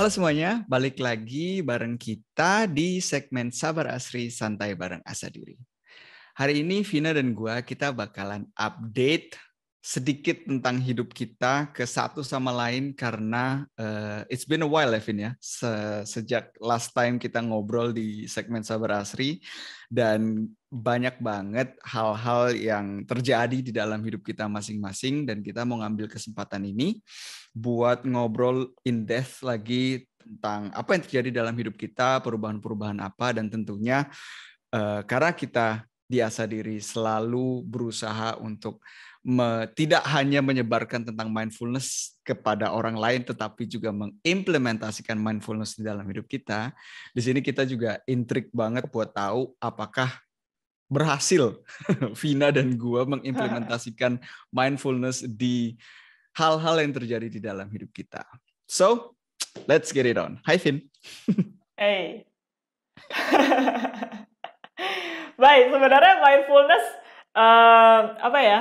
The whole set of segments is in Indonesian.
Halo semuanya, balik lagi bareng kita di segmen Sabar Asri Santai bareng Asadiri. Hari ini Vina dan gua kita bakalan update sedikit tentang hidup kita ke satu sama lain karena it's been a while ya Vin ya. Sejak last time kita ngobrol di segmen Sabar Asri dan banyak banget hal-hal yang terjadi di dalam hidup kita masing-masing dan kita mau ngambil kesempatan ini buat ngobrol in depth lagi tentang apa yang terjadi dalam hidup kita, perubahan-perubahan apa, dan tentunya karena kita di Asadiri selalu berusaha untuk tidak hanya menyebarkan tentang mindfulness kepada orang lain, tetapi juga mengimplementasikan mindfulness di dalam hidup kita. Di sini kita juga intrik banget buat tahu apakah berhasil Vina dan gua mengimplementasikan mindfulness di hal-hal yang terjadi di dalam hidup kita. So, let's get it on. Hai Vin. Hey. Baik, sebenarnya mindfulness apa ya?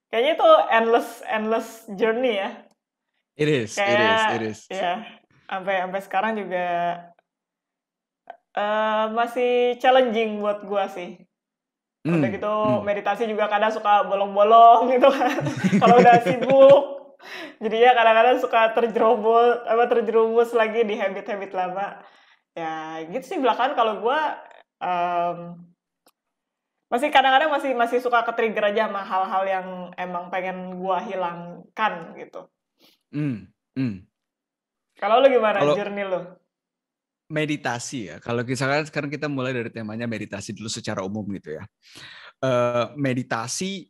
Kayaknya itu endless journey ya. It is. Ya, sampai sekarang juga masih challenging buat gua sih. Udah gitu meditasi juga kadang suka bolong-bolong gitu kan. Kalau udah sibuk. Jadi ya kadang-kadang suka terjerumus lagi di habit-habit lama. Ya gitu sih belakangan kalau gua masih kadang-kadang masih suka ke-trigger aja sama hal-hal yang emang pengen gua hilangkan gitu. Kalau lu gimana journey lu? Meditasi ya. Kalau sekarang kita mulai dari temanya meditasi dulu secara umum gitu ya. Meditasi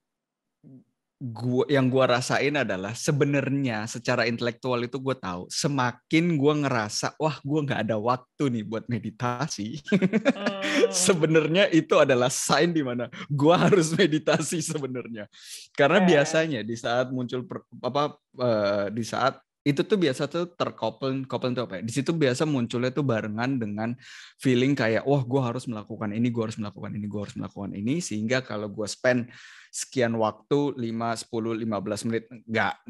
yang gue rasain adalah sebenarnya secara intelektual itu gue tahu semakin gue ngerasa wah gue nggak ada waktu nih buat meditasi. Sebenarnya itu adalah sign di mana gue harus meditasi sebenarnya. Karena biasanya di saat muncul di saat itu tuh biasa tuh terkoppel tuh apa ya? Di situ biasa munculnya tuh barengan dengan feeling kayak wah gue harus melakukan ini, gue harus melakukan ini, gue harus melakukan ini, sehingga kalau gue spend sekian waktu 5, 10, 15 menit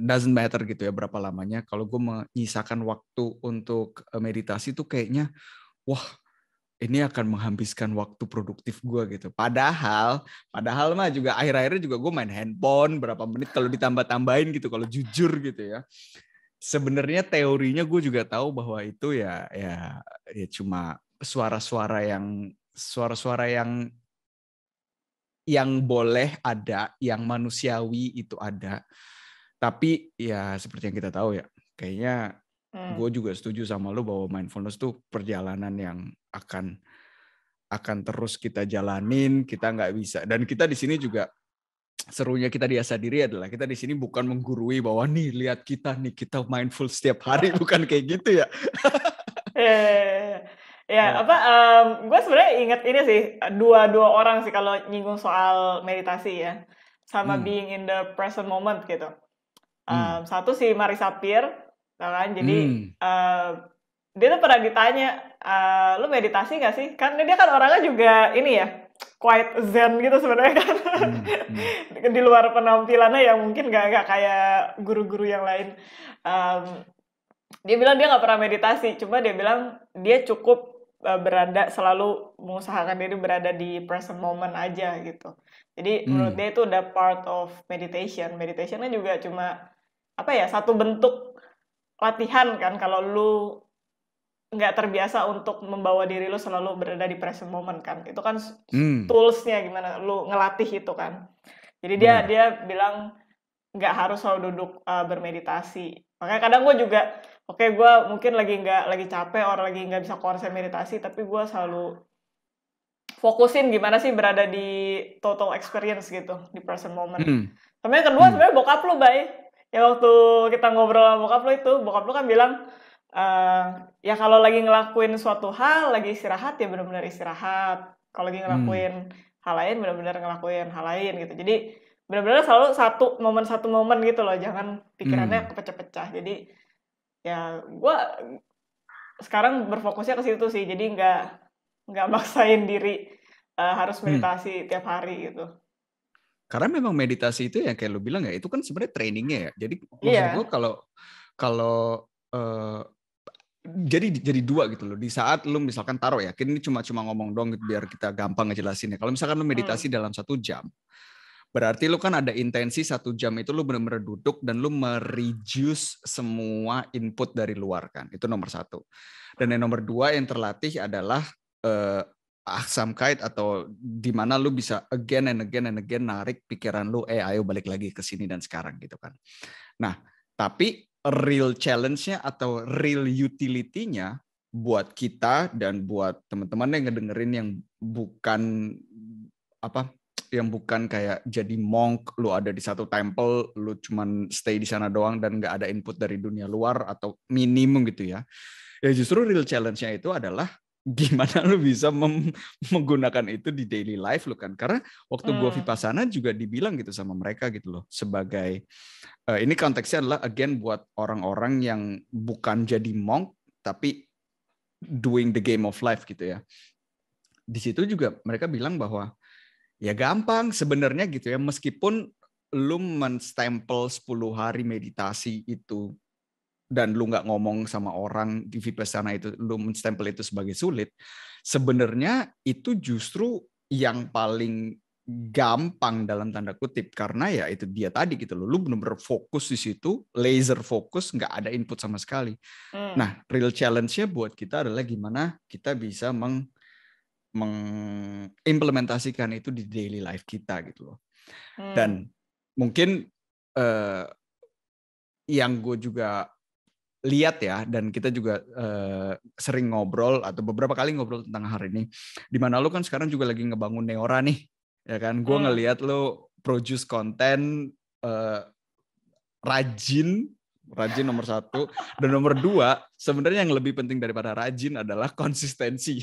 doesn't matter gitu ya berapa lamanya, kalau gue menyisakan waktu untuk meditasi tuh kayaknya wah ini akan menghabiskan waktu produktif gue gitu. Padahal mah juga akhir-akhirnya juga gue main handphone berapa menit kalau ditambah-tambahin gitu kalau jujur gitu ya. Sebenarnya teorinya gue juga tahu bahwa itu ya cuma suara-suara yang boleh ada, yang manusiawi itu ada. Tapi ya seperti yang kita tahu ya, kayaknya gue juga setuju sama lo bahwa mindfulness tuh perjalanan yang akan terus kita jalanin, kita nggak bisa. Dan kita di sini juga serunya kita di Asadiri adalah kita di sini bukan menggurui bahwa nih lihat kita nih kita mindful setiap hari, bukan kayak gitu ya. Gue sebenarnya inget ini sih dua orang sih kalau nyinggung soal meditasi ya, sama being in the present moment gitu. Satu si Marisa Peer, kan? Jadi dia tuh pernah ditanya, lu meditasi nggak sih? Kan dia kan orangnya juga ini ya, quite zen gitu sebenarnya kan. Di luar penampilannya yang mungkin nggak kayak guru-guru yang lain. Dia bilang dia nggak pernah meditasi, cuma dia bilang dia cukup selalu mengusahakan diri berada di present moment aja gitu. Jadi menurut dia itu udah part of meditation. Meditationnya juga cuma apa ya, satu bentuk latihan kan kalau lu nggak terbiasa untuk membawa diri lu selalu berada di present moment kan. Itu kan toolsnya gimana lu ngelatih itu kan. Jadi dia bilang nggak harus selalu duduk bermeditasi. Makanya kadang gue juga gue mungkin lagi capek orang lagi nggak bisa konsen meditasi, tapi gue selalu fokusin gimana sih berada di total experience gitu, di present moment. Sama yang kedua sebenarnya bokap lu, Bay. Ya waktu kita ngobrol sama bokap lu kan bilang ya kalau lagi ngelakuin suatu hal, lagi istirahat ya benar-benar istirahat. Kalau lagi ngelakuin hal lain benar-benar ngelakuin hal lain gitu. Jadi benar-benar selalu satu momen gitu loh, jangan pikirannya kepecah-pecah. Jadi ya gue sekarang berfokusnya ke situ sih, jadi nggak maksain diri harus meditasi tiap hari gitu. Karena memang meditasi itu yang kayak lu bilang ya, itu kan sebenarnya trainingnya ya. Jadi maksud gue kalau jadi dua gitu loh. Di saat lu misalkan taruh ya, ini cuma ngomong dong gitu, biar kita gampang ngejelasinnya. Kalau misalkan lu meditasi dalam 1 jam, berarti lu kan ada intensi 1 jam itu lu benar-benar duduk dan lu mereduce semua input dari luar kan. Itu nomor 1. Dan yang nomor 2 yang terlatih adalah ahsam kait, atau di mana lu bisa again and again narik pikiran lu, ayo balik lagi ke sini dan sekarang gitu kan. Nah, tapi real challenge-nya atau real utility-nya buat kita dan buat teman-teman yang ngedengerin yang bukan kayak jadi monk, lu ada di satu temple, lu cuman stay di sana doang dan nggak ada input dari dunia luar atau minimum gitu ya. Ya justru real challenge-nya itu adalah gimana lu bisa menggunakan itu di daily life lu kan. Karena waktu gua vipassana juga dibilang gitu sama mereka gitu loh, sebagai ini konteksnya adalah again buat orang-orang yang bukan jadi monk tapi doing the game of life gitu ya. Di situ juga mereka bilang bahwa ya gampang sebenarnya gitu ya, meskipun lu menstempel 10 hari meditasi itu dan lu nggak ngomong sama orang di vipassana itu, lu menstempel itu sebagai sulit, sebenarnya itu justru yang paling gampang dalam tanda kutip, karena ya itu dia tadi gitu loh, lu benar-benar fokus di situ, laser fokus, nggak ada input sama sekali. Nah, real challenge-nya buat kita adalah gimana kita bisa mengimplementasikan itu di daily life kita gitu loh. Dan mungkin yang gue juga lihat ya, dan kita juga sering ngobrol atau beberapa kali ngobrol tentang hal ini, di mana lu kan sekarang juga lagi ngebangun Neora nih, ya kan? Gue ngelihat lu produce konten, rajin nomor 1, dan nomor 2 sebenarnya yang lebih penting daripada rajin adalah konsistensi.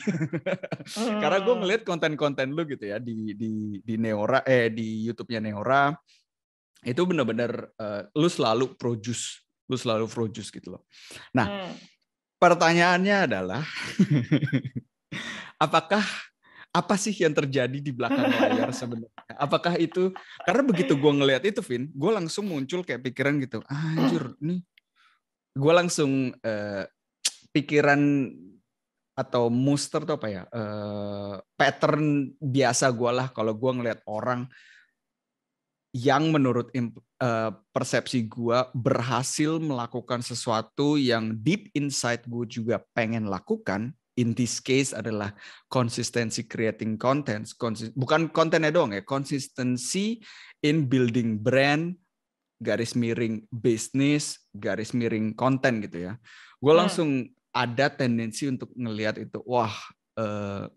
Karena gue ngelihat konten-konten lu gitu ya di Neora, di YouTube-nya Neora, itu benar-benar lu selalu produce gitu loh. Nah, pertanyaannya adalah apa sih yang terjadi di belakang layar sebenarnya? Apakah itu, karena begitu gue ngelihat itu, Vin, gue langsung muncul kayak pikiran gitu, anjir, nih, gue langsung pikiran atau muster atau apa ya, pattern biasa gue lah kalau gue ngelihat orang yang menurut persepsi gue berhasil melakukan sesuatu yang deep inside gue juga pengen lakukan. In this case adalah konsistensi creating content, bukan kontennya doang ya, konsistensi in building brand, garis miring bisnis, garis miring konten gitu ya. Gue langsung ada tendensi untuk ngelihat itu, wah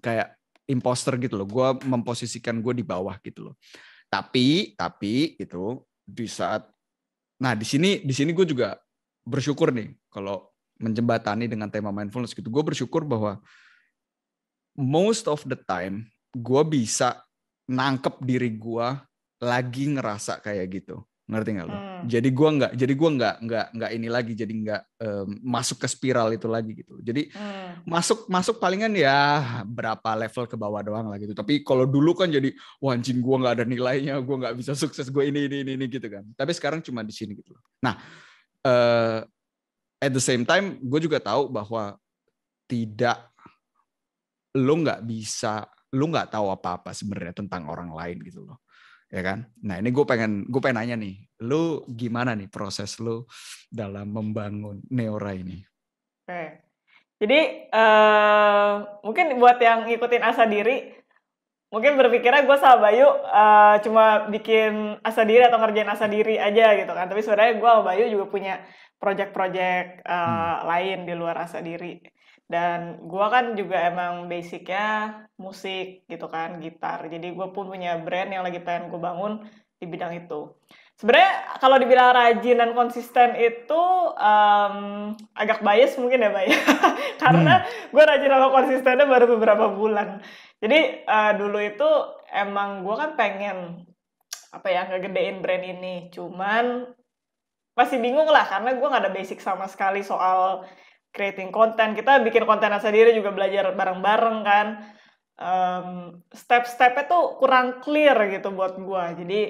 kayak imposter gitu loh. Gue memposisikan gue di bawah gitu loh. Tapi itu di saat, nah di sini gue juga bersyukur nih kalau menjembatani dengan tema mindfulness gitu. Gue bersyukur bahwa most of the time gue bisa nangkep diri gue lagi ngerasa kayak gitu. Ngerti nggak lo? Jadi gue nggak ini lagi, jadi nggak masuk ke spiral itu lagi gitu. Jadi masuk palingan ya berapa level ke bawah doang lah gitu. Tapi kalau dulu kan jadi wah anjing, gue nggak ada nilainya, gue nggak bisa sukses, gue ini gitu kan. Tapi sekarang cuma di sini gitu. Nah, at the same time gue juga tahu bahwa tidak, lu nggak tahu apa-apa sebenarnya tentang orang lain gitu loh. Ya kan? Nah, ini gue pengen nanya nih, lu gimana nih proses lu dalam membangun Neora ini? Oke. Jadi mungkin buat yang ngikutin Asa Diri, mungkin berpikirnya gue sama Bayu cuma bikin Asa Diri atau ngerjain Asa Diri aja gitu kan. Tapi sebenarnya gue sama Bayu juga punya project-project lain di luar Asa Diri. Dan gue kan juga emang basicnya musik gitu kan, gitar. Jadi gue pun punya brand yang lagi pengen gue bangun di bidang itu. Sebenarnya kalau dibilang rajin dan konsisten itu agak bias mungkin ya, Bay. Karena gue rajin sama konsistennya baru beberapa bulan. Jadi dulu itu emang gue kan pengen ngegedein brand ini. Cuman masih bingung lah karena gue nggak ada basic sama sekali soal creating konten. Kita bikin konten sendiri juga belajar bareng-bareng kan. Step-stepnya tuh kurang clear gitu buat gue. Jadi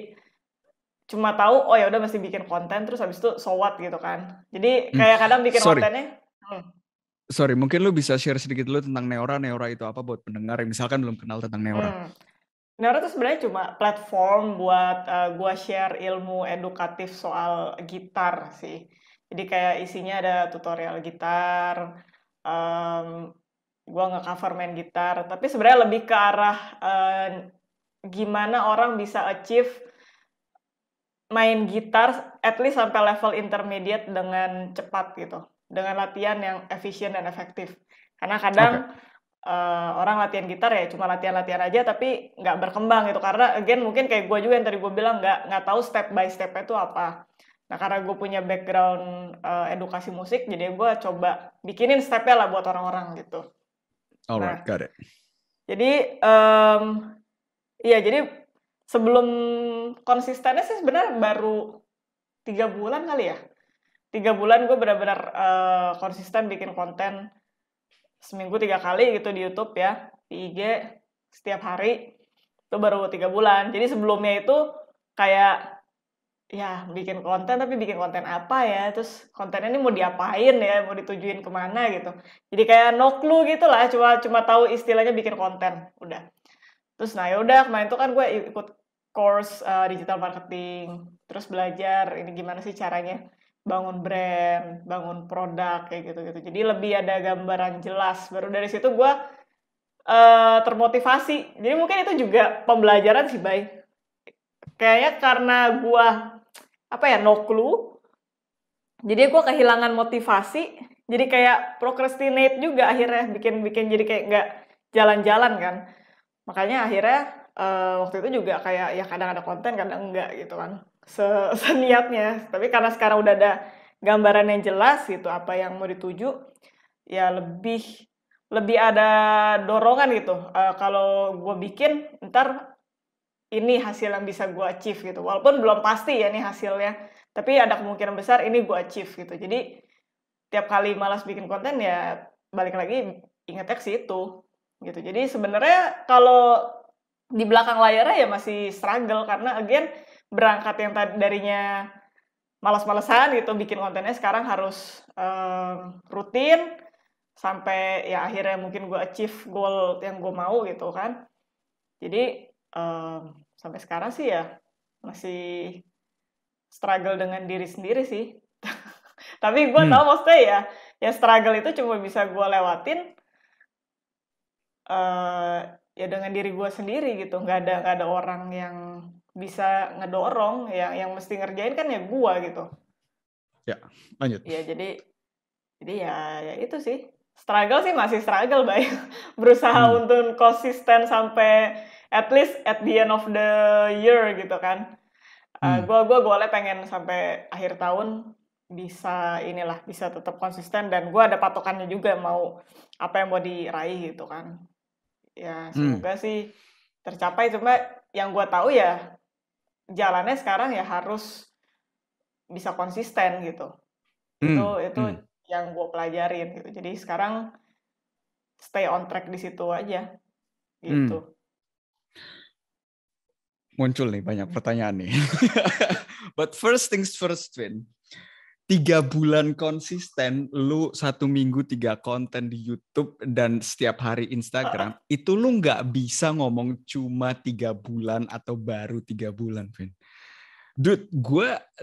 cuma tahu oh ya udah mesti bikin konten terus habis itu so what gitu kan. Jadi kayak kadang bikin kontennya Sorry, mungkin lu bisa share sedikit dulu tentang Neora. Neora itu apa buat pendengar yang misalkan belum kenal tentang Neora? Neora itu sebenarnya cuma platform buat gua share ilmu edukatif soal gitar sih. Jadi kayak isinya ada tutorial gitar, gua nge-cover main gitar, tapi sebenarnya lebih ke arah gimana orang bisa achieve main gitar at least sampai level intermediate dengan cepat gitu, dengan latihan yang efisien dan efektif. Karena kadang orang latihan gitar ya cuma latihan-latihan aja tapi nggak berkembang gitu, karena again mungkin kayak gue juga yang tadi gue bilang nggak tahu step by step-nya itu apa. Nah karena gue punya background edukasi musik, jadi gue coba bikinin step-nya lah buat orang-orang gitu. Alright, Nah, got it. jadi iya, jadi sebelum konsistennya sih sebenarnya baru 3 bulan kali ya. 3 bulan gue benar-benar konsisten bikin konten seminggu 3 kali gitu di YouTube ya, di IG setiap hari. Itu baru 3 bulan. Jadi sebelumnya itu kayak ya bikin konten, tapi bikin konten apa ya? Terus kontennya ini mau diapain ya? Mau ditujuin kemana gitu. Jadi kayak no clue gitu lah, cuma tahu istilahnya bikin konten, udah. Terus nah ya udah kemarin tuh kan gue ikut course digital marketing, terus belajar ini gimana sih caranya bangun brand, bangun produk kayak gitu-gitu. Jadi lebih ada gambaran jelas. Baru dari situ gue termotivasi. Jadi mungkin itu juga pembelajaran sih, Bay. Kayaknya karena gue apa ya, no clue. Jadi gue kehilangan motivasi. Jadi kayak procrastinate juga akhirnya bikin jadi kayak nggak jalan-jalan kan. Makanya akhirnya waktu itu juga kayak ya kadang ada konten, kadang enggak gitu kan. Seniatnya. Tapi karena sekarang udah ada gambaran yang jelas gitu apa yang mau dituju, ya lebih ada dorongan gitu. Kalau gue bikin ntar ini hasil yang bisa gue achieve gitu. Walaupun belum pasti ya ini hasilnya, tapi ada kemungkinan besar ini gue achieve gitu. Jadi tiap kali malas bikin konten ya balik lagi ingetnya ke situ gitu. Jadi sebenarnya kalau di belakang layarnya ya masih struggle, karena again berangkat yang darinya malas-malesan gitu bikin kontennya, sekarang harus rutin sampai ya akhirnya mungkin gue achieve goal yang gue mau gitu kan. Jadi sampai sekarang sih ya masih struggle dengan diri sendiri sih. Tapi gue tahu maksudnya ya struggle itu cuma bisa gue lewatin ya dengan diri gue sendiri gitu. Nggak ada orang yang bisa ngedorong, yang mesti ngerjain kan ya gue gitu. Ya, lanjut. Ya jadi ya itu sih. Struggle sih masih struggle, Bay. Berusaha untuk konsisten sampai at least at the end of the year gitu kan. Gue pengen sampai akhir tahun bisa tetap konsisten, dan gue ada patokannya juga mau apa yang mau diraih gitu kan. Ya semoga sih tercapai, cuma yang gue tahu ya jalannya sekarang ya harus bisa konsisten gitu. Itu yang gue pelajarin gitu. Jadi sekarang stay on track di situ aja gitu. Muncul nih banyak pertanyaan nih. But first things first, Vin. 3 bulan konsisten, lu 1 minggu 3 konten di YouTube dan setiap hari Instagram, itu lu nggak bisa ngomong cuma 3 bulan atau baru 3 bulan, Vin. Dude,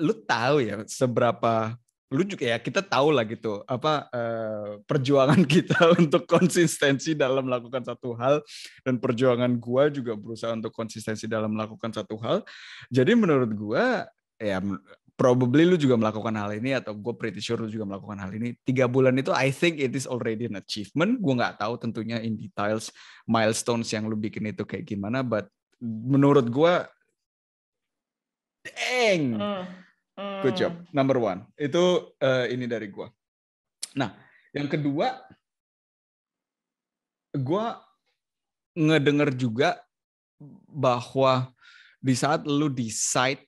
lu tahu ya seberapa, lu juga ya, kita tahu lah gitu apa perjuangan kita untuk konsistensi dalam melakukan satu hal, dan perjuangan gue juga berusaha untuk konsistensi dalam melakukan satu hal. Jadi menurut gue ya probably lu juga melakukan hal ini, atau gue pretty sure lu juga melakukan hal ini. 3 bulan itu I think it is already an achievement. Gue nggak tahu tentunya in details milestones yang lu bikin itu kayak gimana, but menurut gue dang, good job. Number one. Itu ini dari gue. Nah, yang kedua, gue ngedenger juga bahwa di saat lu decide,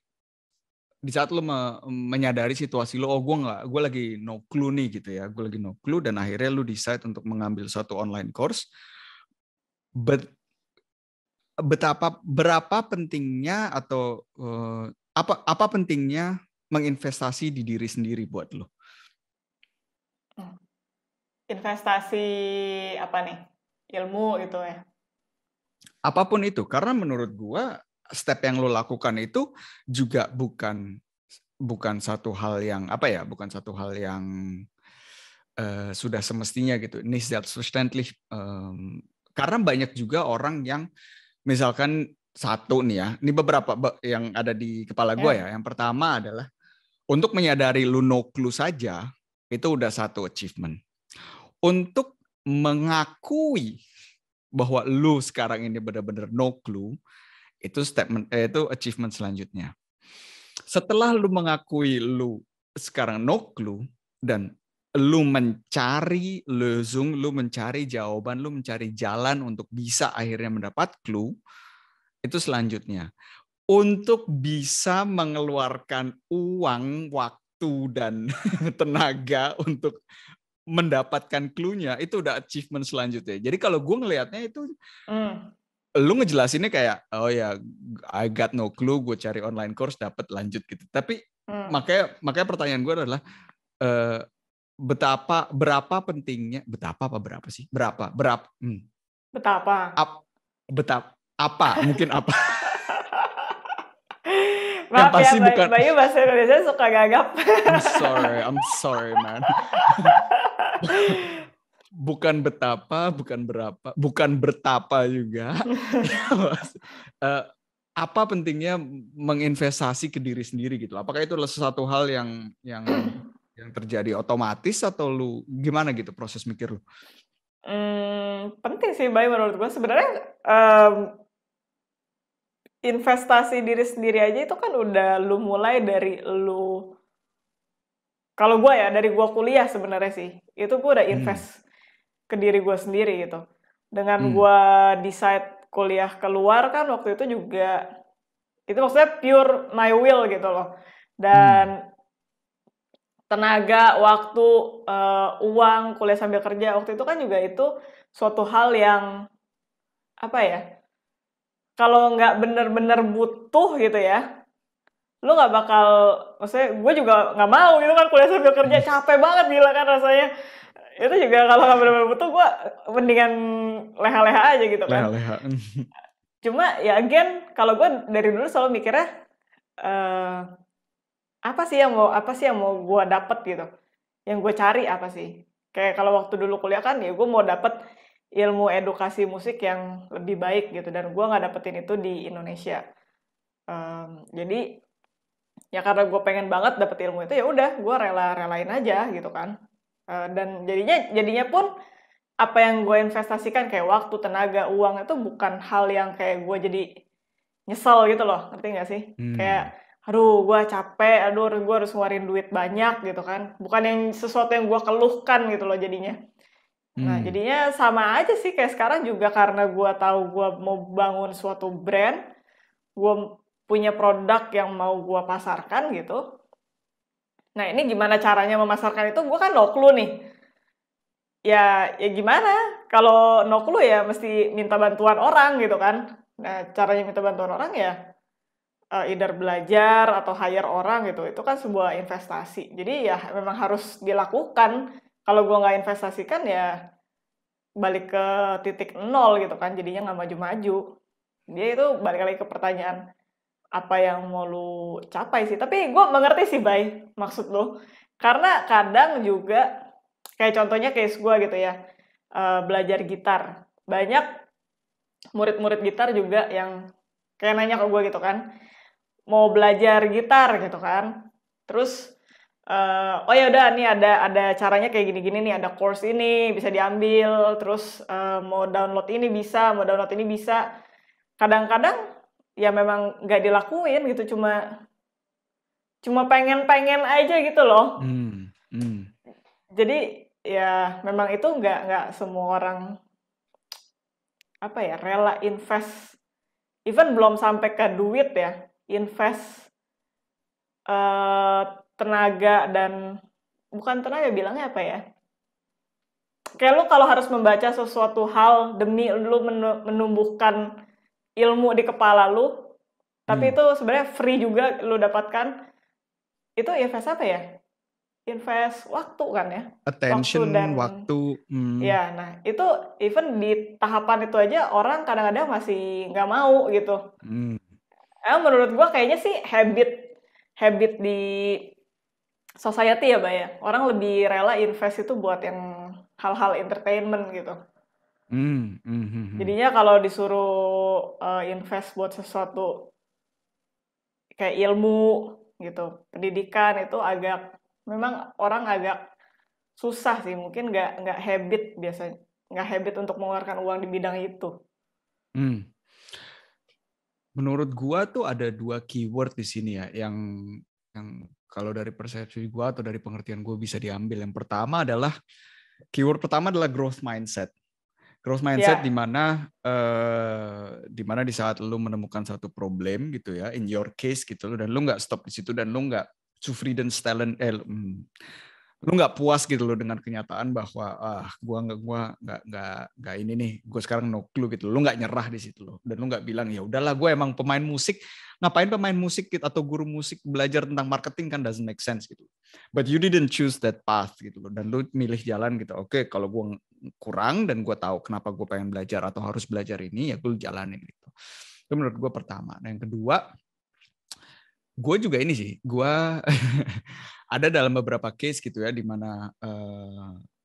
di saat lu menyadari situasi lu, gue lagi no clue nih gitu ya, gue lagi no clue, dan akhirnya lu decide untuk mengambil suatu online course. Berapa pentingnya atau apa pentingnya menginvestasi di diri sendiri buat lo? investasi apa nih? Ilmu gitu ya. Apapun itu, karena menurut gua step yang lo lakukan itu juga bukan satu hal yang apa ya, bukan satu hal yang sudah semestinya gitu. Ini selbstverständlich. Karena banyak juga orang yang misalkan satu nih ya, ini beberapa yang ada di kepala gue ya. Yang pertama adalah untuk menyadari lu no clue saja, itu udah satu achievement. Untuk mengakui bahwa lu sekarang ini benar-benar no clue, itu itu achievement selanjutnya. Setelah lu mengakui lu sekarang no clue dan lu mencari Lösung, lu mencari jawaban, lu mencari jalan untuk bisa akhirnya mendapat clue, itu selanjutnya. Untuk bisa mengeluarkan uang, waktu, dan tenaga untuk mendapatkan clue-nya, itu udah achievement selanjutnya. Jadi kalau gue ngelihatnya itu, lu ngejelasinnya kayak, oh ya, I got no clue, gue cari online course, dapat lanjut gitu. Tapi makanya pertanyaan gue adalah, berapa pentingnya, mungkin apa yang Maaf ya, pasti bukan. Bayu bahasa Indonesia suka gagap. I'm sorry man. Bukan betapa, bukan berapa, bukan bertapa juga. Apa pentingnya menginvestasi ke diri sendiri gitu? Apakah itu adalah sesuatu hal yang terjadi otomatis atau lu gimana gitu proses mikir lu? Penting sih Bayu menurut gue sebenarnya. Investasi diri sendiri aja itu kan udah lu mulai dari lu, kalau gue ya dari gue kuliah sebenarnya sih, itu gue udah invest ke diri gue sendiri gitu. Dengan gue decide kuliah keluar kan waktu itu juga, itu maksudnya pure my will gitu loh. Dan tenaga, waktu, uang, kuliah sambil kerja, waktu itu kan juga itu suatu hal yang, apa ya, kalau nggak bener-bener butuh gitu ya, lu nggak bakal, maksudnya gue juga nggak mau gitu kan kuliah sambil kerja, capek banget gila kan rasanya. Itu juga kalau nggak bener-bener butuh, gue mendingan leha-leha aja gitu kan. Leha-leha. Cuma ya again, kalau gue dari dulu selalu mikirnya, apa sih yang mau gue dapet gitu, yang gue cari apa sih. Kayak kalau waktu dulu kuliah kan ya gue mau dapet ilmu edukasi musik yang lebih baik gitu, dan gue nggak dapetin itu di Indonesia. Jadi ya karena gue pengen banget dapet ilmu itu, ya udah gue relain aja gitu kan. Dan jadinya pun apa yang gue investasikan kayak waktu, tenaga, uang itu bukan hal yang kayak gue jadi nyesel gitu loh, ngerti nggak sih? Kayak aduh gue capek, aduh gue harus ngeluarin duit banyak gitu kan, bukan yang sesuatu yang gue keluhkan gitu loh jadinya. Nah jadinya sama aja sih kayak sekarang juga, karena gue tahu gue mau bangun suatu brand, gue punya produk yang mau gue pasarkan gitu. Nah ini gimana caranya memasarkan itu, gue kan no clue nih. Ya gimana? Kalau no clue ya mesti minta bantuan orang gitu kan. Nah caranya minta bantuan orang ya either belajar atau hire orang gitu. Itu kan sebuah investasi. Jadi ya memang harus dilakukan. Kalau gue nggak investasikan ya balik ke titik nol gitu kan. Jadinya nggak maju-maju. Dia itu balik lagi ke pertanyaan, apa yang mau lu capai sih. Tapi gue mengerti sih Bay maksud lu, karena kadang juga kayak contohnya case gue gitu ya, belajar gitar, banyak murid-murid gitar juga yang kayak nanya ke gue gitu kan, mau belajar gitar gitu kan, terus oh ya udah nih ada caranya kayak gini-gini nih, ada course ini bisa diambil, terus mau download ini bisa, kadang-kadang ya memang nggak dilakuin gitu, cuma pengen aja gitu loh. Jadi ya memang itu nggak semua orang apa ya rela invest, even belum sampai ke duit ya, invest tenaga, dan bukan tenaga, bilangnya apa ya, kayak lu kalau harus membaca sesuatu hal demi lu menumbuhkan ilmu di kepala lu, tapi itu sebenarnya free juga lu dapatkan, itu invest apa ya, invest waktu kan ya. Attention, waktu. Ya, nah itu even di tahapan itu aja orang kadang-kadang masih nggak mau gitu. Menurut gua kayaknya sih habit di society ya, Bay ya. Orang lebih rela invest itu buat yang hal-hal entertainment gitu. Jadinya kalau disuruh invest buat sesuatu kayak ilmu gitu, pendidikan itu memang orang agak susah sih, mungkin nggak habit biasanya, nggak habit untuk mengeluarkan uang di bidang itu. Menurut gua tuh ada 2 keyword di sini ya, yang kalau dari persepsi gua atau dari pengertian gua bisa diambil. Yang pertama adalah keyword pertama adalah growth mindset. Growth mindset di mana di saat lu menemukan satu problem gitu ya, in your case gitu, dan lu nggak stop di situ, dan lu nggak lu nggak puas gitu loh dengan kenyataan bahwa gua nggak ini nih, gue sekarang no clue gitu. Lu nggak nyerah di situ loh, dan lu nggak bilang ya udahlah gue emang pemain musik, ngapain pemain musik gitu, atau guru musik belajar tentang marketing kan doesn't make sense gitu. But you didn't choose that path gitu loh, dan lu milih jalan gitu. Oke, kalau gue kurang dan gue tahu kenapa gue pengen belajar atau harus belajar ini, ya gue jalanin gitu. Itu menurut gue pertama. Nah yang kedua, gue juga ini sih, gue ada dalam beberapa case gitu ya, di mana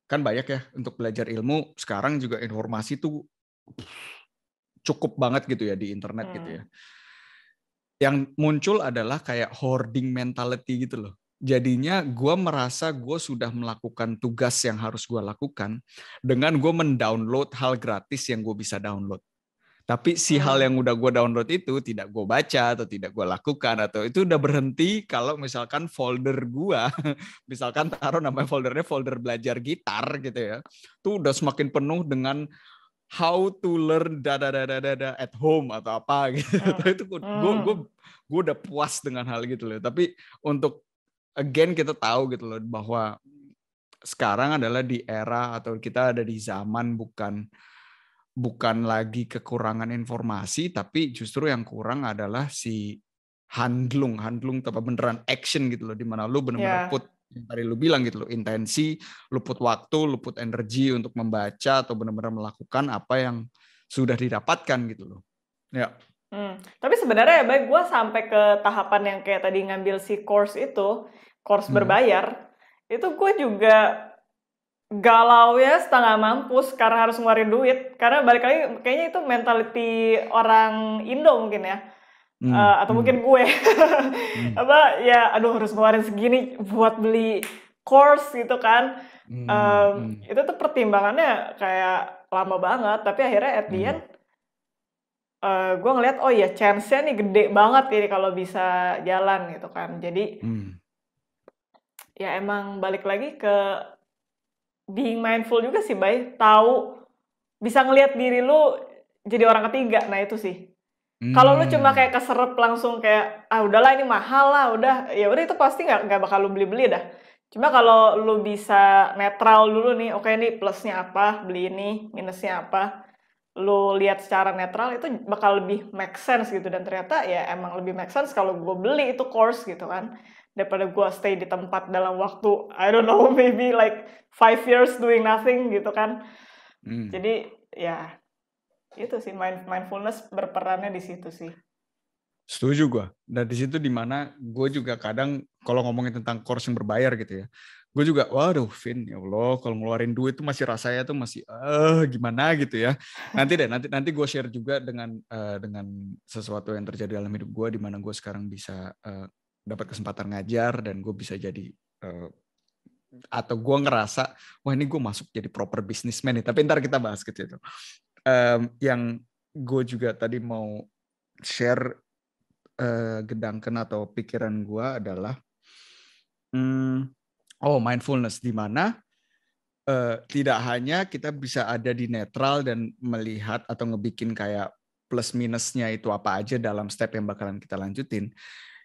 kan banyak ya untuk belajar ilmu sekarang juga, informasi tuh cukup banget gitu ya di internet gitu ya. Yang muncul adalah kayak hoarding mentality gitu loh. Jadinya gue merasa gue sudah melakukan tugas yang harus gue lakukan dengan gue mendownload hal gratis yang gue bisa download. Tapi si hal yang udah gue download itu tidak gue baca atau tidak gue lakukan, atau itu udah berhenti kalau misalkan folder gue, misalkan taruh namanya foldernya folder belajar gitar gitu ya, tuh udah semakin penuh dengan how to learn at home atau apa gitu. Itu gue udah puas dengan hal gitu loh. Tapi untuk again kita tahu gitu loh bahwa sekarang adalah di era atau kita ada di zaman bukan lagi kekurangan informasi, tapi justru yang kurang adalah si handlung tapi beneran action gitu loh, dimana lu bener-bener put, yang tadi lu bilang gitu loh, intensi, lu put waktu, lu put energi untuk membaca atau bener-bener melakukan apa yang sudah didapatkan gitu loh. Ya. Tapi sebenarnya ya, baik gue sampai ke tahapan yang kayak tadi ngambil si course berbayar, itu gue juga galau ya setengah mampus karena harus ngeluarin duit. Karena balik lagi kayaknya itu mentality orang Indo mungkin ya. Atau mungkin gue. Apa ya, aduh harus ngeluarin segini buat beli course gitu kan. Itu tuh pertimbangannya kayak lama banget. Tapi akhirnya at the end gue ngeliat oh ya chance-nya nih gede banget ini kalau bisa jalan gitu kan. Jadi ya emang balik lagi ke being mindful juga sih, Bay. Tahu, bisa ngelihat diri lu jadi orang ketiga. Nah itu sih. Kalau lu cuma kayak keserep langsung kayak, udahlah ini mahal lah, ya udah itu pasti nggak bakal lu beli-beli dah. Cuma kalau lu bisa netral dulu nih, oke nih plusnya apa, beli ini, minusnya apa. Lu lihat secara netral itu bakal lebih make sense gitu. Dan ternyata ya emang lebih make sense kalau gue beli itu course gitu kan. Daripada gue stay di tempat dalam waktu, I don't know, maybe like 5 years doing nothing gitu kan. Jadi ya itu sih, mindfulness berperannya di situ sih. Setuju gue. Dan di situ dimana gue juga kadang kalau ngomongin tentang course yang berbayar gitu ya, gue juga waduh Vin, ya Allah kalau ngeluarin duit tuh masih rasanya tuh masih gimana gitu ya. Nanti gue share juga dengan sesuatu yang terjadi dalam hidup gue, di mana gue sekarang bisa dapat kesempatan ngajar dan gue bisa jadi atau gue ngerasa wah ini gue masuk jadi proper businessman nih. Tapi ntar kita bahas gitu itu. Yang gue juga tadi mau share gedangkan atau pikiran gue adalah mindfulness, di mana tidak hanya kita bisa ada di netral dan melihat atau ngebikin kayak plus minusnya itu apa aja dalam step yang bakalan kita lanjutin.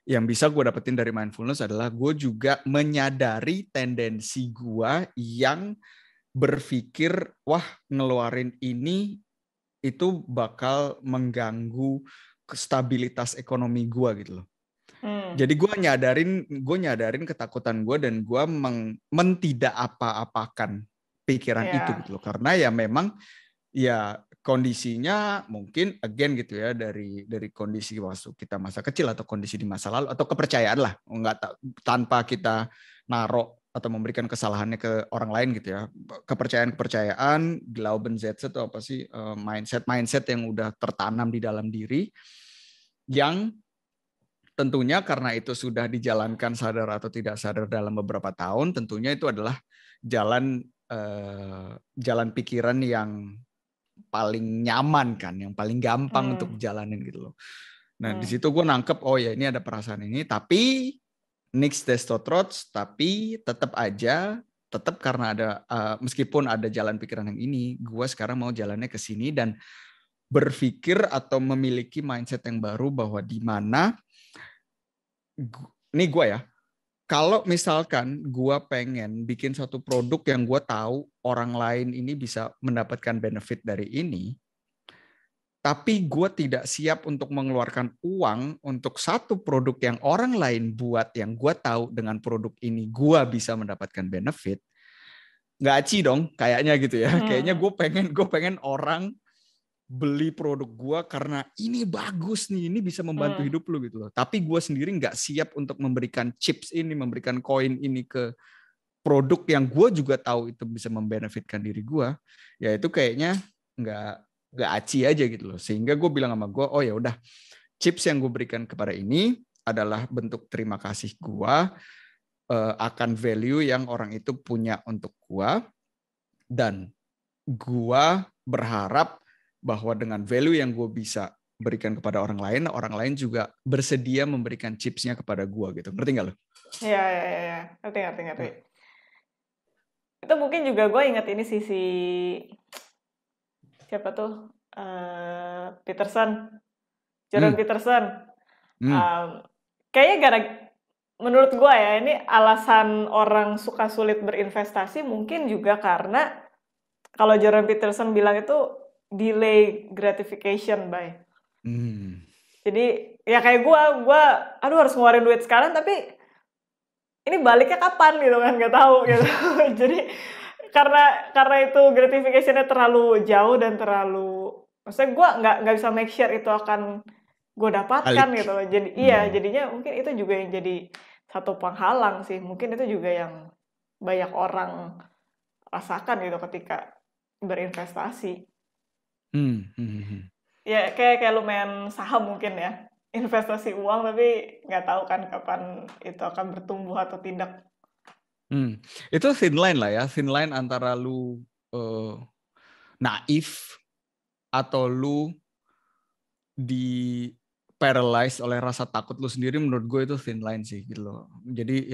Yang bisa gue dapetin dari mindfulness adalah gue juga menyadari tendensi gue yang berpikir wah ngeluarin ini itu bakal mengganggu stabilitas ekonomi gue gitu loh. Jadi gue nyadarin ketakutan gue dan gue mentidak apa-apakan pikiran itu gitu loh. Karena ya memang ya kondisinya mungkin again gitu ya dari kondisi waktu kita masa kecil atau kondisi di masa lalu atau kepercayaan lah, tanpa kita narok atau memberikan kesalahannya ke orang lain gitu ya. Kepercayaan Glaubensätze itu apa sih, mindset yang udah tertanam di dalam diri, yang tentunya karena itu sudah dijalankan sadar atau tidak sadar dalam beberapa tahun, tentunya itu adalah jalan pikiran yang paling nyaman kan, yang paling gampang untuk jalanin gitu loh. Nah di situ gue nangkep, oh ya ini ada perasaan ini, tapi next testotrots, tapi tetap karena ada meskipun ada jalan pikiran yang ini, gue sekarang mau jalannya ke sini dan berpikir atau memiliki mindset yang baru bahwa di mana ini gue ya, kalau misalkan gue pengen bikin satu produk yang gue tahu orang lain ini bisa mendapatkan benefit dari ini, tapi gue tidak siap untuk mengeluarkan uang untuk satu produk yang orang lain buat, yang gue tahu dengan produk ini gue bisa mendapatkan benefit, nggak aci dong kayaknya gitu ya. Kayaknya gue pengen orang beli produk gue karena ini bagus nih, ini bisa membantu hidup lu gitu loh. Tapi gue sendiri nggak siap untuk memberikan chips ini, memberikan koin ini ke produk yang gue juga tahu itu bisa membenefitkan diri gue. Ya itu kayaknya nggak aci aja gitu loh. Sehingga gue bilang sama gue, oh ya udah, chips yang gue berikan kepada ini adalah bentuk terima kasih gue akan value yang orang itu punya untuk gue, dan gue berharap bahwa dengan value yang gue bisa berikan kepada orang lain juga bersedia memberikan chipsnya kepada gue gitu. Ngerti nggak lo? Iya. Ngerti. Itu mungkin juga gue ingat ini si siapa tuh? Peterson. Jordan Peterson. Kayaknya menurut gue ya, ini alasan orang suka sulit berinvestasi mungkin juga karena kalau Jordan Peterson bilang itu delay gratification, Bay. Jadi ya kayak gue aduh harus ngeluarin duit sekarang, tapi ini baliknya kapan gitu kan, nggak tahu gitu. Jadi karena itu gratification-nya terlalu jauh dan maksudnya gue nggak bisa make sure itu akan gue dapatkan gitu. Jadi jadinya mungkin itu juga yang jadi satu penghalang sih. Mungkin itu juga yang banyak orang rasakan gitu ketika berinvestasi. Ya kayak lu main saham mungkin ya, investasi uang tapi nggak tahu kan kapan itu akan bertumbuh atau tidak. Itu thin line lah ya, thin line antara lu naif atau lu di paralyzed oleh rasa takut lu sendiri. Menurut gue itu thin line sih gitu loh. Jadi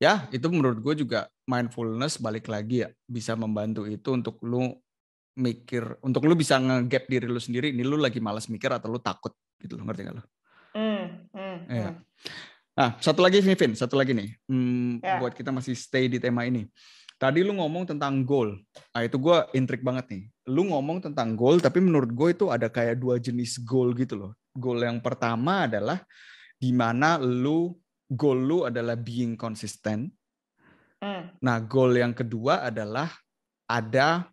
ya itu menurut gue juga mindfulness balik lagi ya, bisa membantu itu untuk lu mikir, untuk lu bisa nge-gap diri lu sendiri, ini lu lagi malas mikir atau lu takut gitu loh, ngerti gak lu? Ya. Nah, satu lagi nih, buat kita masih stay di tema ini. Tadi lu ngomong tentang goal. Nah, itu gue intrik banget nih. Lu ngomong tentang goal, tapi menurut gue itu ada kayak dua jenis goal gitu loh. Goal yang pertama adalah di mana goal lu adalah being consistent. Nah, goal yang kedua adalah ada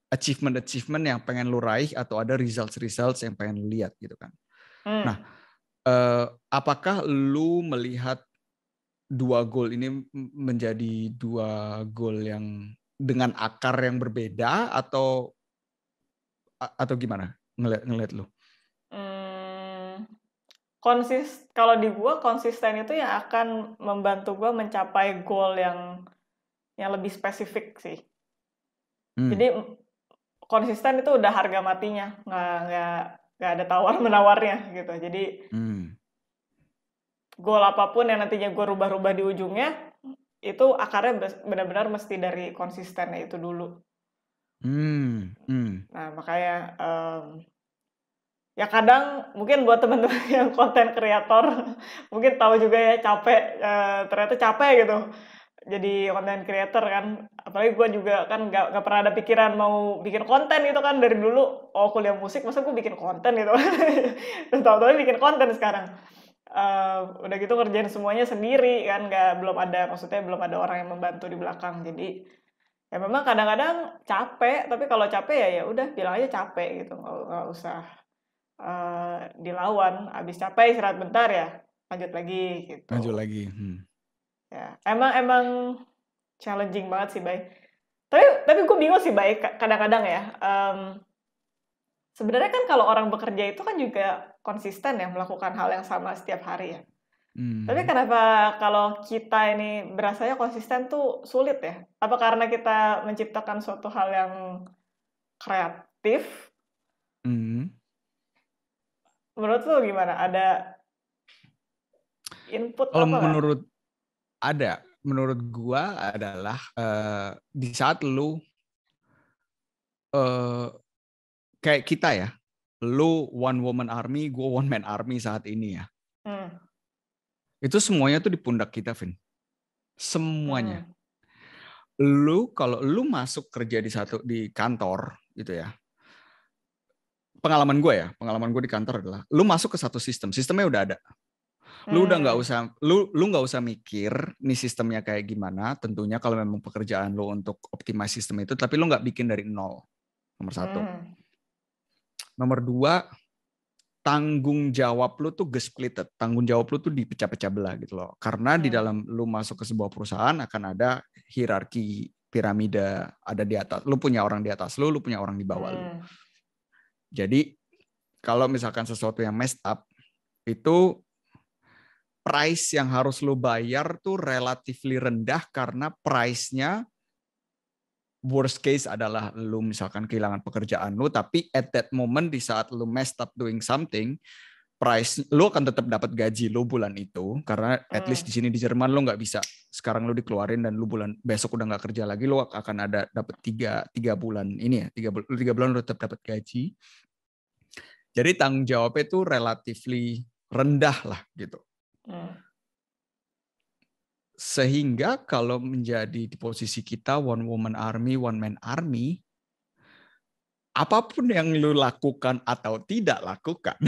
achievement yang pengen lu raih atau ada results yang pengen lu lihat gitu kan. Nah, apakah lu melihat dua goal ini menjadi dua goal yang dengan akar yang berbeda atau gimana ngelihat lu? Kalau di gue konsisten itu yang akan membantu gue mencapai goal yang lebih spesifik sih. Jadi konsisten itu udah harga matinya, nggak ada tawar menawarnya gitu. Jadi goal apapun yang nantinya gue rubah-rubah di ujungnya, itu akarnya benar-benar mesti dari konsistennya itu dulu. Nah makanya ya kadang mungkin buat teman-teman yang konten kreator mungkin tahu juga ya, ternyata capek gitu jadi content creator kan. Apalagi gue juga kan nggak pernah ada pikiran mau bikin konten gitu kan dari dulu. Oh, kuliah musik, masa gue bikin konten gitu. Dan tahu-tahu bikin konten sekarang. Udah gitu ngerjain semuanya sendiri kan, maksudnya belum ada orang yang membantu di belakang. Jadi ya memang kadang-kadang capek, tapi kalau capek ya udah bilang aja capek gitu, nggak usah dilawan. Abis capek istirahat bentar ya, lanjut lagi Lanjut gitu. lagi. Ya, emang challenging banget sih, Bay. Tapi gue bingung sih, Bay, kadang-kadang ya. Sebenarnya kan kalau orang bekerja itu kan juga konsisten ya melakukan hal yang sama setiap hari ya. Tapi kenapa kalau kita ini berasanya konsisten tuh sulit ya? Apa karena kita menciptakan suatu hal yang kreatif? Menurut lu gimana? Ada input Kalau apa nggak? menurut gua adalah di saat lu kayak kita ya, lu one woman army, gua one man army saat ini ya. Itu semuanya tuh di pundak kita, Vin. Semuanya. Kalau lu masuk kerja di kantor gitu ya. Pengalaman gue di kantor adalah lu masuk ke satu sistemnya udah ada. Lu udah nggak usah mikir nih sistemnya kayak gimana. Tentunya kalau memang pekerjaan lu untuk optimize sistem itu, tapi lu nggak bikin dari nol. Nomor satu. Nomor dua, tanggung jawab lu tuh gesplited. Tanggung jawab lu tuh dipecah-pecah belah gitu loh. Karena di dalam lu masuk ke sebuah perusahaan akan ada hierarki piramida, ada di atas. Lu punya orang di atas lu punya orang di bawah lu. Jadi kalau misalkan sesuatu yang messed up, itu price yang harus lu bayar tuh relatively rendah karena price-nya worst case adalah lu misalkan kehilangan pekerjaan lu, tapi at that moment di saat lu messed up doing something, price lu akan tetap dapat gaji lu bulan itu karena at least di sini di Jerman lu nggak bisa sekarang lu dikeluarin dan lu bulan besok udah nggak kerja lagi, lu akan ada dapat tiga bulan ini ya, 3 bulan lu tetap dapat gaji. Jadi tanggung jawabnya itu relatively rendah lah gitu. Sehingga kalau menjadi di posisi kita one woman army, one man army, apapun yang lu lakukan atau tidak lakukan,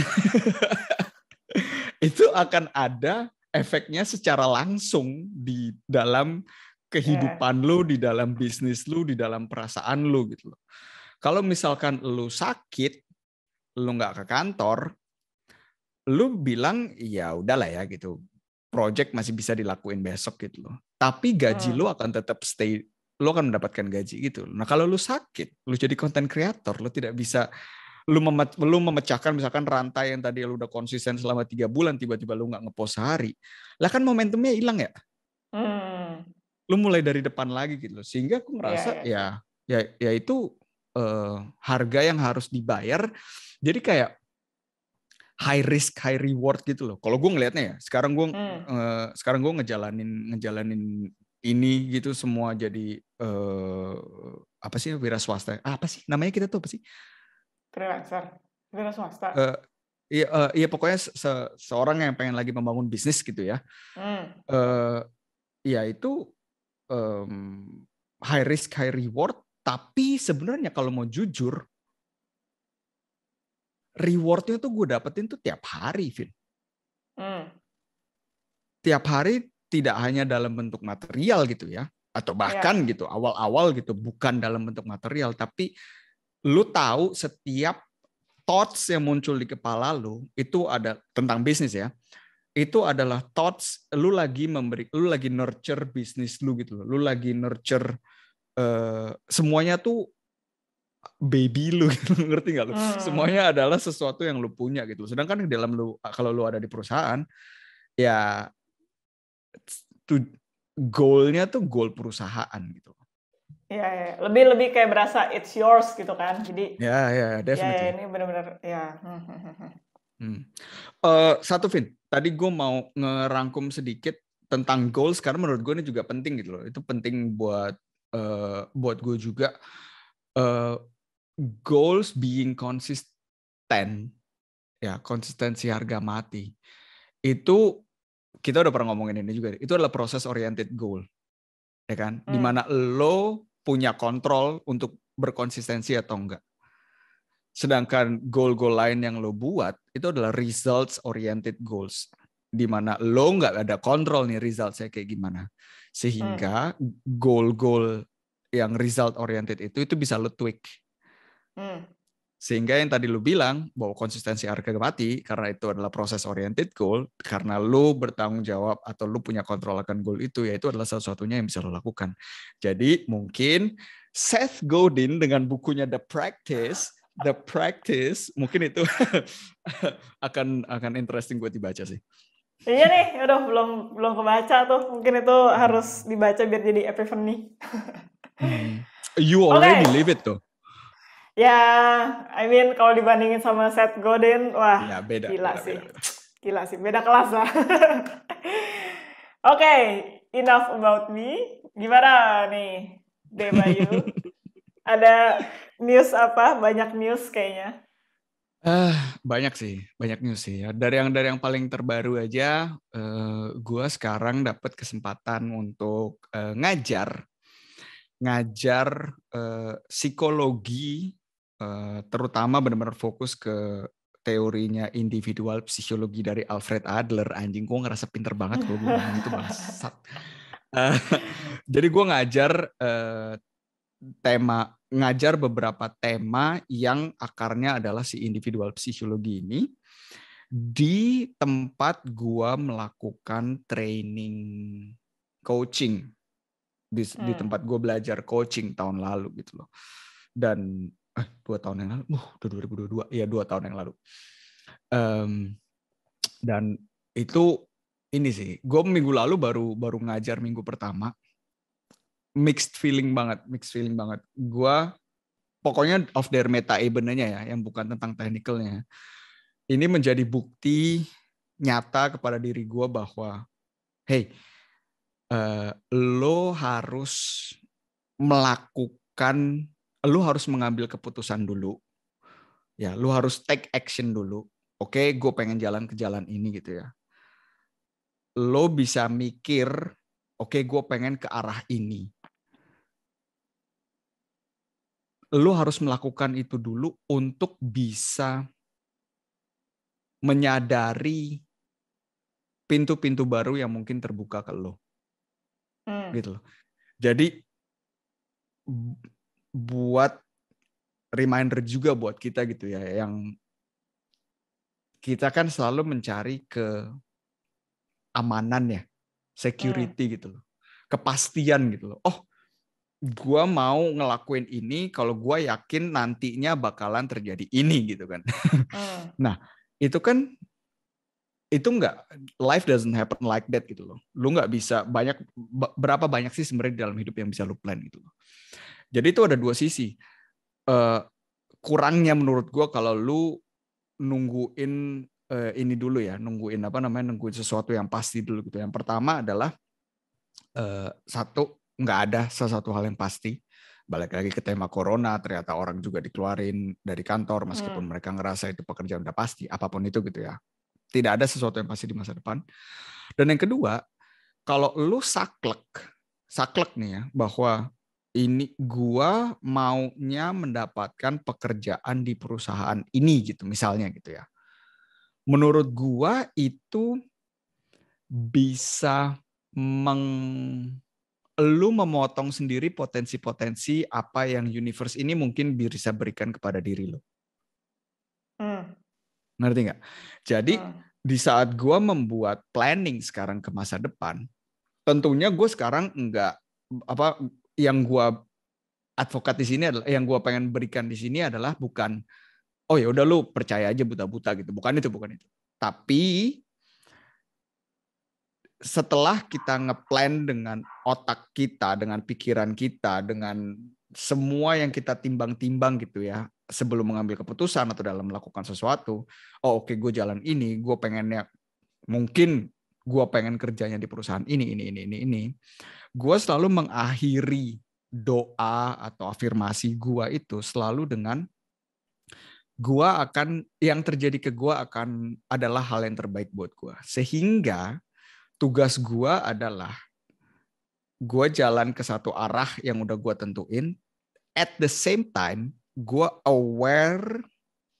itu akan ada efeknya secara langsung di dalam kehidupan lu, di dalam bisnis lu, di dalam perasaan lu gitu loh. Kalau misalkan lu sakit, lu nggak ke kantor, lu bilang ya udahlah ya gitu, project masih bisa dilakuin besok gitu loh. Tapi gaji lu akan tetap stay, lu akan mendapatkan gaji gitu. Nah kalau lu sakit, lu jadi content creator, lu tidak bisa, lu memecahkan misalkan rantai yang tadi lu udah konsisten selama 3 bulan, tiba-tiba lu nggak ngepost sehari, lah kan momentumnya hilang ya. Lu mulai dari depan lagi gitu loh. Sehingga aku ngerasa ya itu harga yang harus dibayar. Jadi kayak high risk high reward gitu loh. Kalau gue ngelihatnya ya, sekarang gue ngejalanin ini gitu semua jadi apa sih, wira swasta. Apa sih namanya kita tuh apa sih? Freelancer, wira swasta. Iya pokoknya seorang yang pengen lagi membangun bisnis gitu ya. Ya itu high risk high reward. Tapi sebenarnya kalau mau jujur, rewardnya tuh gue dapetin tuh tiap hari, Vin. Tiap hari tidak hanya dalam bentuk material gitu ya, atau bahkan gitu awal-awal gitu bukan dalam bentuk material, tapi lu tahu setiap thoughts yang muncul di kepala lu itu ada tentang bisnis ya. Itu adalah thoughts lu lagi nurture bisnis lu gitu loh. Lu lagi nurture semuanya tuh baby lu gitu, ngerti nggak lu? Semuanya adalah sesuatu yang lu punya gitu. Sedangkan di dalam kalau lu ada di perusahaan, ya goalnya tuh goal perusahaan gitu. Ya, lebih kayak berasa it's yours gitu kan. Jadi definitely. Ya, ini benar-benar ya. Satu Vin, tadi gue mau ngerangkum sedikit tentang goals karena menurut gue ini juga penting gitu loh. Itu penting buat gue juga. Goals being konsisten, ya konsistensi harga mati. Itu kita udah pernah ngomongin ini juga. Itu adalah proses oriented goal. ya kan? Dimana lo punya kontrol untuk berkonsistensi atau enggak. Sedangkan goal-goal lain yang lo buat itu adalah results oriented goals, di mana lo nggak ada kontrol nih results-nya kayak gimana. Sehingga goal-goal yang result oriented itu bisa lo tweak. Sehingga yang tadi lo bilang bahwa konsistensi harga mati karena itu adalah proses oriented goal, karena lo bertanggung jawab atau lo punya kontrol akan goal itu, yaitu adalah satu-satunya yang bisa lo lakukan. Jadi mungkin Seth Godin dengan bukunya The Practice mungkin itu akan interesting buat dibaca sih. Iya nih, aduh belum kebaca tuh. Mungkin itu harus dibaca biar jadi epiphany. You already live it tuh. Ya, I mean kalau dibandingin sama Seth Godin, wah ya, beda, gila beda, sih. Beda. Gila sih, beda kelas lah. Oke, enough about me. Gimana nih, Debayu? Ada news apa? Banyak news kayaknya. Banyak news sih. Dari yang paling terbaru aja, gue sekarang dapat kesempatan untuk ngajar psikologi, terutama benar-benar fokus ke teorinya individual psikologi dari Alfred Adler. Anjing, gue ngerasa pinter banget kalau gue ngomong itu, bangsat. Jadi gue ngajar beberapa tema yang akarnya adalah si individual psikologi ini di tempat gua melakukan training coaching di tempat gua belajar coaching tahun lalu gitu loh. Dan 2 tahun yang lalu, udah 2022, ya 2 tahun yang lalu. Dan itu ini sih, gue minggu lalu baru ngajar minggu pertama. Mixed feeling banget. Gua pokoknya of their meta ebenenya ya, yang bukan tentang technicalnya. Ini menjadi bukti nyata kepada diri gue bahwa, hey, lo harus mengambil keputusan dulu. Ya, lo harus take action dulu. Oke, gue pengen jalan ke jalan ini gitu ya. Lo bisa mikir, oke, gue pengen ke arah ini. Lo harus melakukan itu dulu untuk bisa menyadari pintu-pintu baru yang mungkin terbuka ke lo. Gitu loh. Jadi buat reminder juga buat kita gitu ya, yang kita kan selalu mencari keamanan ya, security gitu loh. Kepastian gitu loh. Oh, gue mau ngelakuin ini kalau gue yakin nantinya bakalan terjadi ini gitu kan. Nah, itu kan enggak, life doesn't happen like that gitu loh. Lu nggak bisa berapa banyak sih sebenarnya di dalam hidup yang bisa lu plan gitu loh. Jadi itu ada dua sisi. Kurangnya menurut gue kalau lu nungguin ini dulu ya, nungguin sesuatu yang pasti dulu gitu. Yang pertama adalah satu, nggak ada sesuatu hal yang pasti. Balik lagi ke tema corona, ternyata orang juga dikeluarin dari kantor meskipun mereka ngerasa itu pekerjaan udah pasti, apapun itu gitu ya. Tidak ada sesuatu yang pasti di masa depan. Dan yang kedua, kalau lu saklek nih ya, bahwa ini gua maunya mendapatkan pekerjaan di perusahaan ini gitu misalnya gitu ya. Menurut gua itu bisa lu memotong sendiri potensi-potensi apa yang universe ini mungkin bisa berikan kepada diri lo. Ngerti nggak? Jadi di saat gue membuat planning sekarang ke masa depan, tentunya gue sekarang yang gue advokat di sini adalah, yang gue pengen berikan di sini adalah bukan, oh ya udah lu percaya aja buta-buta gitu, bukan itu. Tapi setelah kita ngeplan dengan otak kita, dengan pikiran kita, dengan semua yang kita timbang-timbang gitu ya, sebelum mengambil keputusan atau dalam melakukan sesuatu, oke, gue jalan ini, gue pengennya, mungkin gue pengen kerjanya di perusahaan ini. Gue selalu mengakhiri doa atau afirmasi gue itu selalu dengan, yang terjadi ke gue adalah hal yang terbaik buat gue. Sehingga tugas gue adalah gue jalan ke satu arah yang udah gue tentuin. At the same time, gue aware,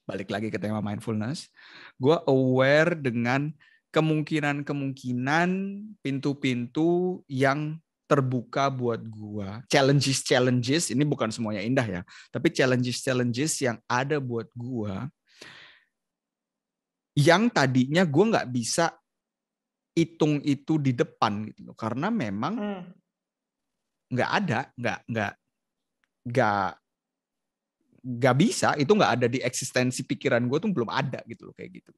balik lagi ke tema mindfulness, gue aware dengan kemungkinan-kemungkinan pintu-pintu yang terbuka buat gue. Challenges, ini bukan semuanya indah ya, tapi challenges yang ada buat gue, yang tadinya gue nggak bisa hitung itu di depan gitu loh, karena memang nggak ada, nggak bisa, itu nggak ada di eksistensi pikiran gue tuh, belum ada gitu loh, kayak gitu.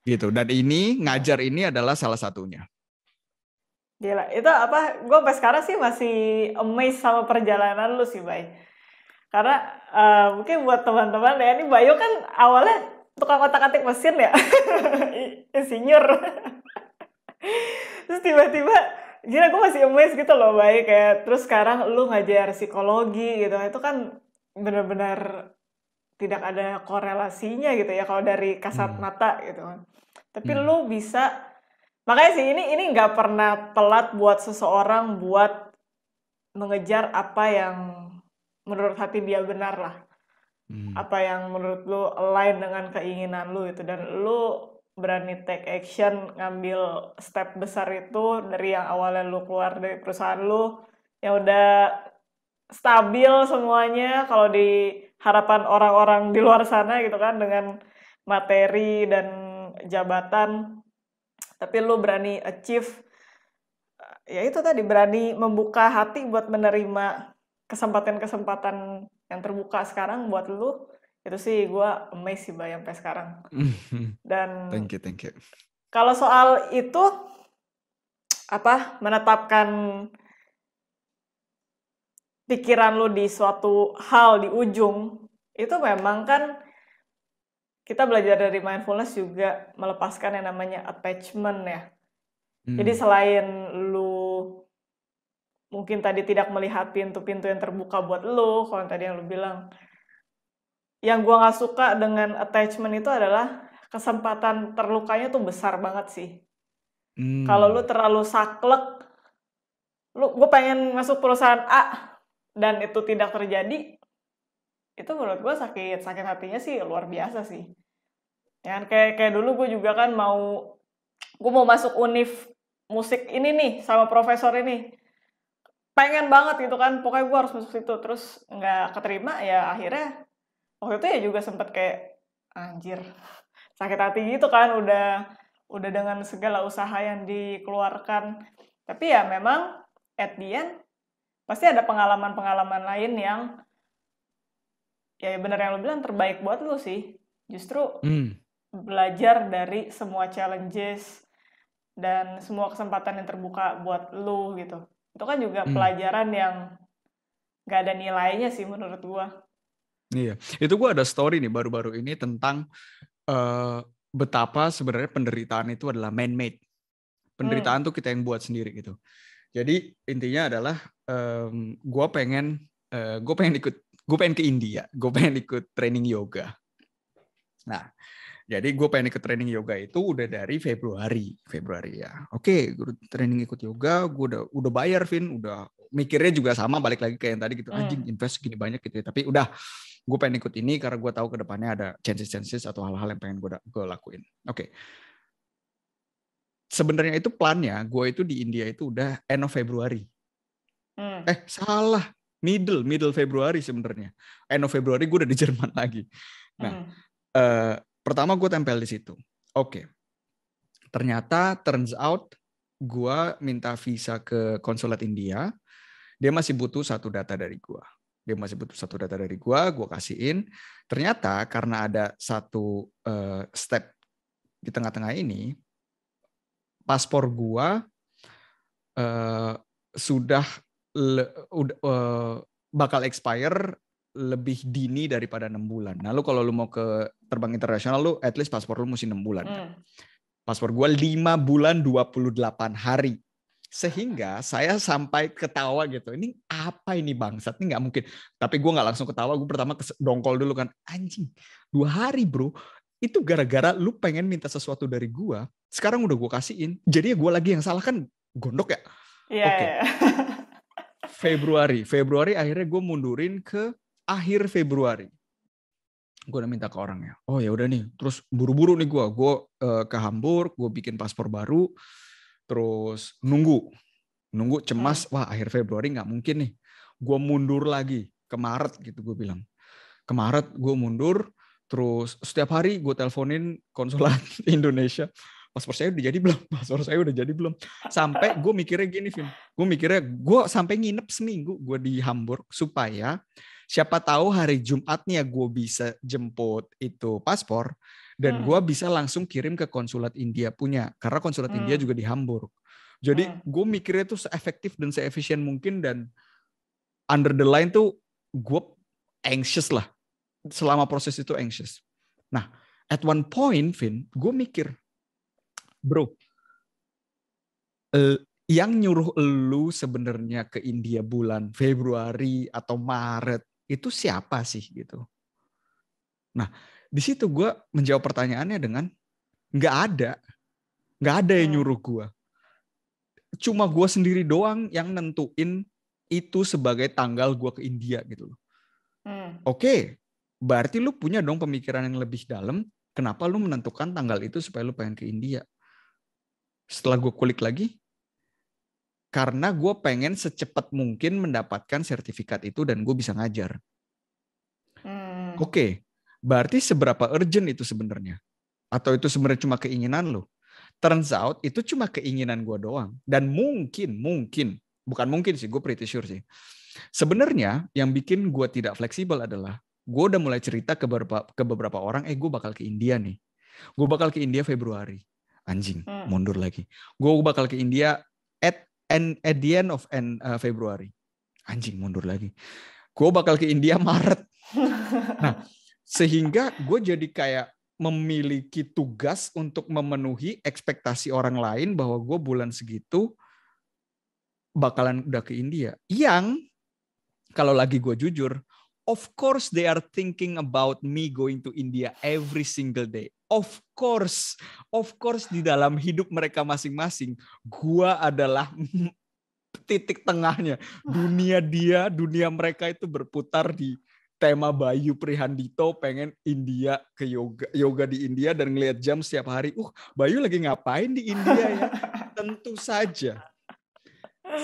Gitu. Dan ini ngajar ini adalah salah satunya. Gila, itu apa? Gue sampai sekarang sih masih amazed sama perjalanan lu sih, Bay. Karena mungkin buat teman-teman ya, ini Bayu kan awalnya tukang otak-atik mesin ya, insinyur. Terus tiba-tiba, gila gue masih amazed gitu loh, Bay. Kayak terus sekarang lu ngajar psikologi gitu, itu kan benar-benar tidak ada korelasinya gitu ya kalau dari kasat mata gitu kan. Tapi lu bisa, makanya sih ini nggak pernah telat buat seseorang buat mengejar apa yang menurut hati dia benar lah. Apa yang menurut lu align dengan keinginan lu itu, dan lu berani take action, ngambil step besar itu dari yang awalnya lu keluar dari perusahaan lu yang udah stabil semuanya kalau di harapan orang-orang di luar sana gitu kan, dengan materi dan jabatan, tapi lu berani achieve, ya itu tadi, berani membuka hati buat menerima kesempatan-kesempatan yang terbuka sekarang buat lu. Itu sih gue amazed sih, Bay, sampai sekarang. Dan thank you. Kalau soal itu apa, menetapkan pikiran lu di suatu hal di ujung, itu memang kan kita belajar dari mindfulness juga melepaskan yang namanya attachment ya. Jadi selain lu mungkin tadi tidak melihat pintu-pintu yang terbuka buat lu, kalau tadi yang lu bilang, yang gua nggak suka dengan attachment itu adalah kesempatan terlukanya tuh besar banget sih. Kalau lu terlalu saklek, gue pengen masuk perusahaan A dan itu tidak terjadi, itu menurut gue sakit hatinya sih luar biasa sih. Ya, kayak dulu gue juga kan gue mau masuk univ musik ini nih sama profesor ini, pengen banget gitu kan, pokoknya gue harus masuk situ, terus nggak keterima ya, akhirnya waktu itu ya juga sempet kayak anjir, sakit hati gitu kan, udah dengan segala usaha yang dikeluarkan. Tapi ya memang at the end pasti ada pengalaman-pengalaman lain yang ya bener yang lo bilang, terbaik buat lo sih. Justru belajar dari semua challenges dan semua kesempatan yang terbuka buat lo gitu. Itu kan juga pelajaran yang gak ada nilainya sih menurut gua. Iya, itu gua ada story nih baru-baru ini tentang betapa sebenarnya penderitaan itu adalah man-made. Penderitaan tuh kita yang buat sendiri gitu. Jadi intinya adalah gue pengen ke India, gue pengen ikut training yoga. Nah, jadi gue pengen ikut training yoga itu udah dari Februari ya. Oke, gue training ikut yoga, gue udah bayar, Vin, udah mikirnya juga sama, balik lagi kayak yang tadi gitu, anjing invest gini banyak gitu ya. Tapi udah, gue pengen ikut ini karena gue tahu ke depannya ada chances atau hal-hal yang pengen gue lakuin. Oke. Sebenarnya itu plannya, gue itu di India itu udah end of Februari. Salah, middle Februari sebenarnya. End of Februari gue udah di Jerman lagi. Nah, pertama gue tempel di situ. Oke. Ternyata turns out gue minta visa ke konsulat India, dia masih butuh satu data dari gue. Gue kasihin. Ternyata karena ada satu step di tengah-tengah ini, paspor gua sudah bakal expire lebih dini daripada 6 bulan. Nah, kalau lu mau ke terbang internasional, lu at least paspor lu mesti 6 bulan. Paspor gua 5 bulan 28 hari. Sehingga saya sampai ketawa gitu. Ini apa ini bangsat? Ini nggak mungkin. Tapi gue nggak langsung ketawa. Gue pertama dongkol dulu kan. Anjing, 2 hari bro. Itu gara-gara lu pengen minta sesuatu dari gue. Sekarang udah gue kasihin. Jadi ya gue lagi yang salah kan, gondok ya. Iya. Oke. Februari akhirnya gue mundurin ke akhir Februari. Gue udah minta ke orangnya. Oh ya udah nih, terus buru-buru nih gue ke Hamburg, gue bikin paspor baru, terus nunggu cemas. Wah akhir Februari nggak mungkin nih. Gue mundur lagi ke Maret gitu gue bilang. Ke Maret gue mundur, terus setiap hari gue teleponin konsulat Indonesia. Paspor saya udah jadi belum? Paspor saya udah jadi belum? Sampai gue mikirnya gini, Vin. Gue sampai nginep seminggu gue di Hamburg supaya siapa tahu hari Jumatnya gue bisa jemput itu paspor dan gue bisa langsung kirim ke konsulat India punya. Karena konsulat India juga di Hamburg. Jadi gue mikirnya tuh seefektif dan seefisien mungkin dan under the line tuh gue anxious lah. Selama proses itu anxious. Nah, at one point, Vin, gue mikir, bro, yang nyuruh lu sebenarnya ke India bulan Februari atau Maret itu siapa sih gitu? Nah, di situ gue menjawab pertanyaannya dengan nggak ada yang nyuruh gue. Cuma gue sendiri doang yang nentuin itu sebagai tanggal gue ke India gitu loh. Oke, berarti lu punya dong pemikiran yang lebih dalam. Kenapa lu menentukan tanggal itu supaya lu pengen ke India? Setelah gue kulik lagi, karena gue pengen secepat mungkin mendapatkan sertifikat itu dan gue bisa ngajar. Oke, berarti seberapa urgent itu sebenarnya? Atau itu sebenarnya cuma keinginan lo? Turns out itu cuma keinginan gue doang. Dan mungkin, bukan mungkin sih, gue pretty sure sih. Sebenarnya yang bikin gue tidak fleksibel adalah gue udah mulai cerita ke beberapa orang, gue bakal ke India nih. Gue bakal ke India Februari. Anjing, mundur lagi. Gue bakal ke India at the end of Februari. Anjing, mundur lagi. Gue bakal ke India Maret. Nah, sehingga gue jadi kayak memiliki tugas untuk memenuhi ekspektasi orang lain bahwa gue bulan segitu bakalan udah ke India. Yang kalau lagi gue jujur, of course they are thinking about me going to India every single day. Of course di dalam hidup mereka masing-masing, gue adalah titik tengahnya. Dunia mereka itu berputar di tema Bayu Prihandito pengen India ke yoga di India dan ngelihat jam setiap hari. Bayu lagi ngapain di India ya? Tentu saja.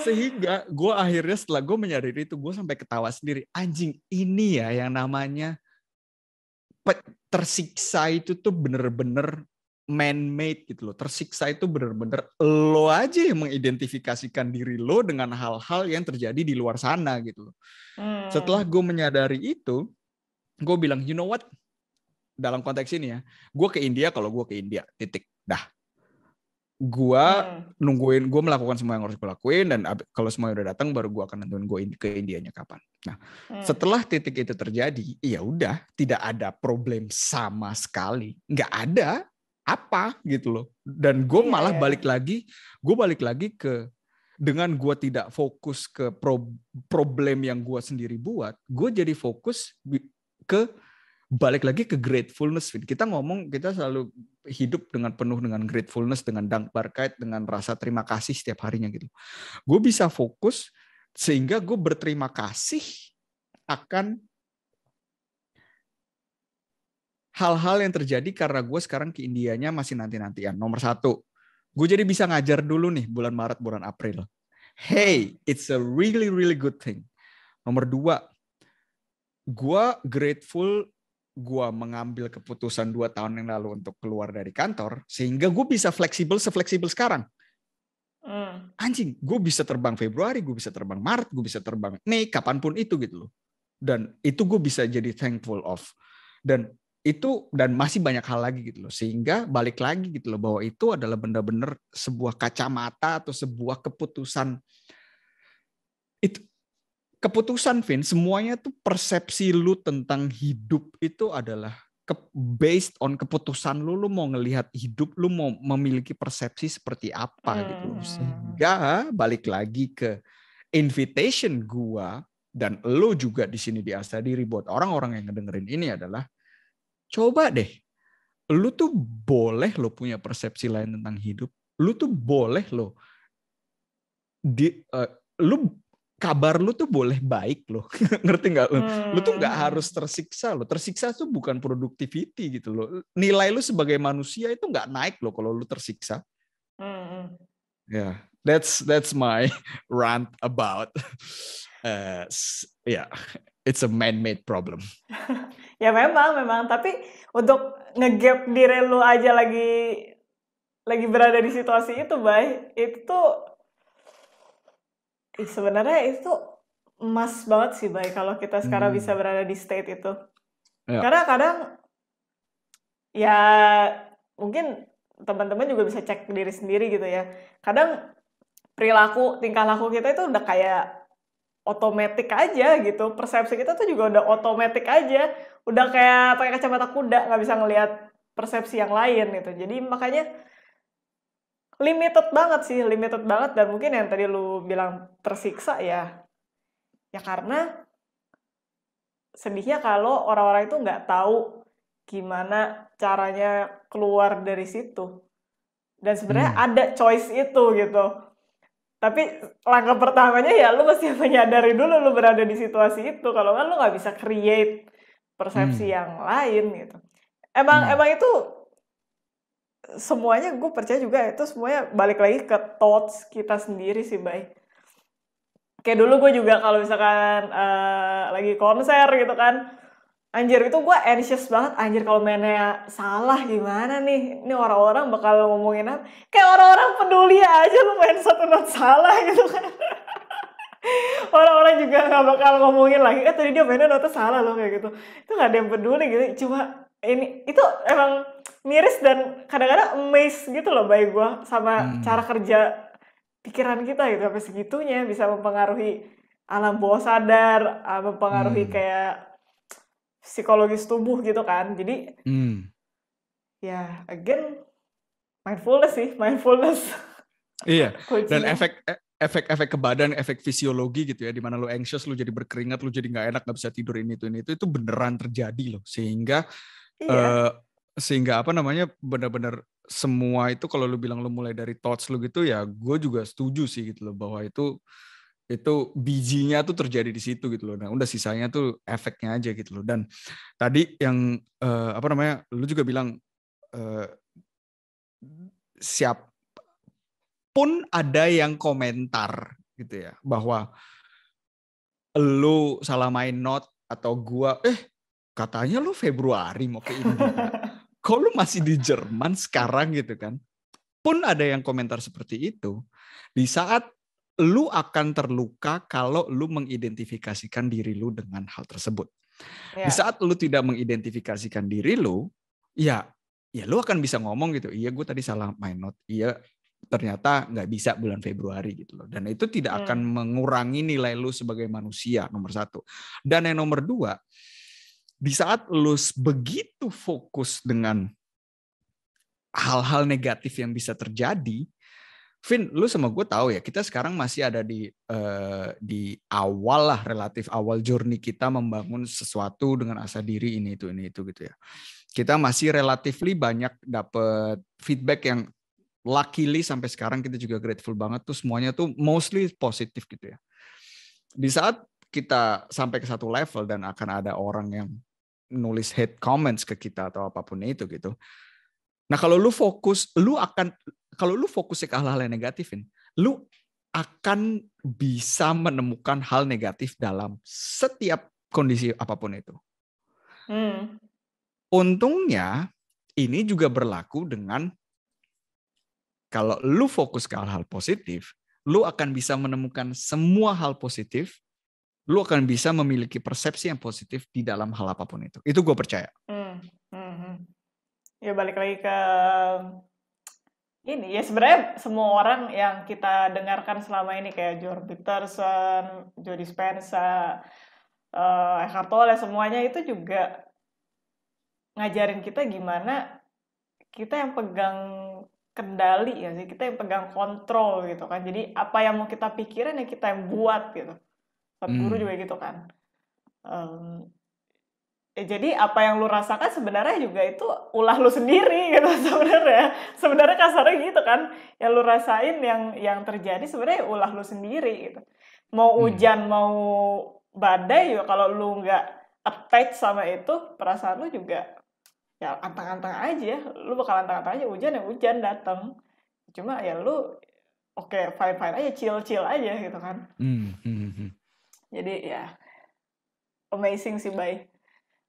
Sehingga gue akhirnya setelah gue menyadari itu, gue sampai ketawa sendiri. Anjing, ini ya yang namanya tersiksa itu tuh bener-bener man-made gitu loh. Tersiksa itu bener-bener lo aja yang mengidentifikasikan diri lo dengan hal-hal yang terjadi di luar sana gitu loh. Setelah gue menyadari itu, gue bilang, you know what? Dalam konteks ini ya, gue ke India kalau gue ke India, titik. Dah. Gue nungguin, gue melakukan semua yang harus gue lakuin, dan kalau semuanya udah datang, baru gue akan nentuin gue ke Indianya kapan. Nah, setelah titik itu terjadi, ya udah, tidak ada problem sama sekali. Nggak ada apa gitu loh. Dan gue malah balik lagi ke, dengan gue tidak fokus ke problem yang gue sendiri buat, gue jadi fokus ke balik lagi ke gratefulness. Kita selalu hidup dengan penuh dengan gratefulness, dengan dankbarkeit, dengan rasa terima kasih setiap harinya gitu. Gue bisa fokus sehingga gue berterima kasih akan hal-hal yang terjadi karena gue sekarang ke Indianya masih nanti-nantian. Nomor 1, gue jadi bisa ngajar dulu nih bulan Maret, bulan April. Hey, it's a really, really good thing. Nomor 2, gue grateful gue mengambil keputusan 2 tahun yang lalu untuk keluar dari kantor, sehingga gue bisa sefleksibel sekarang. Anjing, gue bisa terbang Februari, gue bisa terbang Maret, gue bisa terbang Mei, kapanpun itu gitu loh. Dan itu gue bisa jadi thankful of. Dan masih banyak hal lagi gitu loh. Sehingga balik lagi gitu loh, bahwa itu adalah benar-benar sebuah kacamata atau sebuah keputusan. Keputusan, Vin, semuanya tuh persepsi lu tentang hidup itu adalah based on keputusan lu mau ngelihat hidup, lu mau memiliki persepsi seperti apa gitu. Sehingga balik lagi ke invitation gua dan lu juga di sini di Astadiri buat orang-orang yang ngedengerin ini adalah, coba deh, lu tuh boleh lo punya persepsi lain tentang hidup, lu tuh boleh lo lu kabar lu tuh boleh baik loh. Ngerti nggak lu? Lu tuh nggak harus tersiksa loh. Tersiksa tuh bukan productivity gitu loh. Nilai lu sebagai manusia itu nggak naik loh kalau lu tersiksa. Yeah, that's my rant about yeah, it's a man-made problem. Ya memang, tapi untuk nge-gap diri lu aja lagi berada di situasi itu, Bay, itu tuh sebenarnya itu emas banget sih, Bay, kalau kita sekarang bisa berada di state itu. Ya. Karena kadang ya mungkin teman-teman juga bisa cek diri sendiri gitu ya. Kadang tingkah laku kita itu udah kayak otomatis aja gitu. Persepsi kita tuh juga udah otomatis aja. Udah kayak pakai kacamata kuda, nggak bisa ngelihat persepsi yang lain gitu. Jadi makanya limited banget. Dan mungkin yang tadi lu bilang tersiksa ya karena sedihnya kalau orang-orang itu nggak tahu gimana caranya keluar dari situ. Dan sebenarnya ada choice itu gitu. Tapi langkah pertamanya ya lu mesti menyadari dulu lu berada di situasi itu. Kalau nggak lu nggak bisa create persepsi yang lain gitu. Emang itu semuanya, gue percaya juga itu semuanya balik lagi ke thoughts kita sendiri sih, Bay. Kayak dulu gue juga kalau misalkan lagi konser gitu kan, anjir itu gue anxious banget, anjir kalau mainnya salah gimana nih, ini orang-orang bakal ngomongin apa, kayak orang-orang peduli aja lu main satu not salah gitu kan. Orang-orang juga gak bakal ngomongin lagi, tadi dia mainnya notnya salah loh kayak gitu, itu gak ada yang peduli gitu. Cuma itu emang miris dan kadang-kadang amazed gitu loh Bay gue sama cara kerja pikiran kita gitu, sampai segitunya bisa mempengaruhi alam bawah sadar, mempengaruhi kayak psikologis tubuh gitu kan. Jadi ya again mindfulness. Iya. Dan efek ke badan, efek fisiologi gitu ya, di mana lu anxious, lu jadi berkeringat, lu jadi nggak enak, nggak bisa tidur, itu beneran terjadi loh. Sehingga apa namanya, benar-benar semua itu kalau lu bilang lu mulai dari thoughts lu gitu ya, gue juga setuju sih gitu loh, bahwa itu bijinya tuh terjadi di situ gitu loh. Nah, udah sisanya tuh efeknya aja gitu loh. Dan tadi yang apa namanya, lu juga bilang siapapun ada yang komentar gitu ya, bahwa lu salah main note atau gua katanya lu Februari mau ke India. Kok lu masih di Jerman sekarang gitu kan? Pun ada yang komentar seperti itu. Di saat lu akan terluka kalau lu mengidentifikasikan diri lu dengan hal tersebut. Di saat lu tidak mengidentifikasikan diri lu, ya lu akan bisa ngomong gitu, iya gue tadi salah main note, iya ternyata nggak bisa bulan Februari gitu loh. Dan itu tidak akan mengurangi nilai lu sebagai manusia, nomor satu. Dan yang nomor dua, di saat lu begitu fokus dengan hal-hal negatif yang bisa terjadi, Vin, lu sama gue tahu ya, kita sekarang masih ada di awal lah, relatif awal journey kita membangun sesuatu dengan asa diri ini itu gitu ya. Kita masih relatively banyak dapet feedback yang luckily sampai sekarang kita juga grateful banget tuh, semuanya tuh mostly positif gitu ya. Di saat kita sampai ke satu level dan akan ada orang yang nulis hate comments ke kita atau apapun itu gitu. Nah, kalau lu fokus ke hal-hal yang negatifin, lu akan bisa menemukan hal negatif dalam setiap kondisi apapun itu. Untungnya ini juga berlaku dengan kalau lu fokus ke hal-hal positif, lu akan bisa menemukan semua hal positif, lu akan bisa memiliki persepsi yang positif di dalam hal apapun itu. Itu gue percaya. Ya balik lagi ke ini ya, sebenarnya semua orang yang kita dengarkan selama ini kayak Jordan Peterson, Joe Dispenza, Eckhart Tolle, semuanya itu juga ngajarin kita gimana kita yang pegang kendali ya sih, kita yang pegang kontrol gitu kan. Jadi apa yang mau kita pikirin ya kita yang buat gitu. Guru juga gitu kan. jadi apa yang lu rasakan sebenarnya juga itu ulah lu sendiri gitu sebenarnya. Sebenarnya kasarnya gitu kan. Yang lu rasain yang terjadi sebenarnya ulah lu sendiri gitu. Mau hujan, mau badai ya kalau lu nggak attach sama itu, perasaan lu juga ya antang-antang aja. Lu bakal antang-antang aja, hujan ya hujan datang. Cuma ya lu oke, fine-fine aja, chill-chill aja gitu kan. Jadi ya amazing sih, Bay.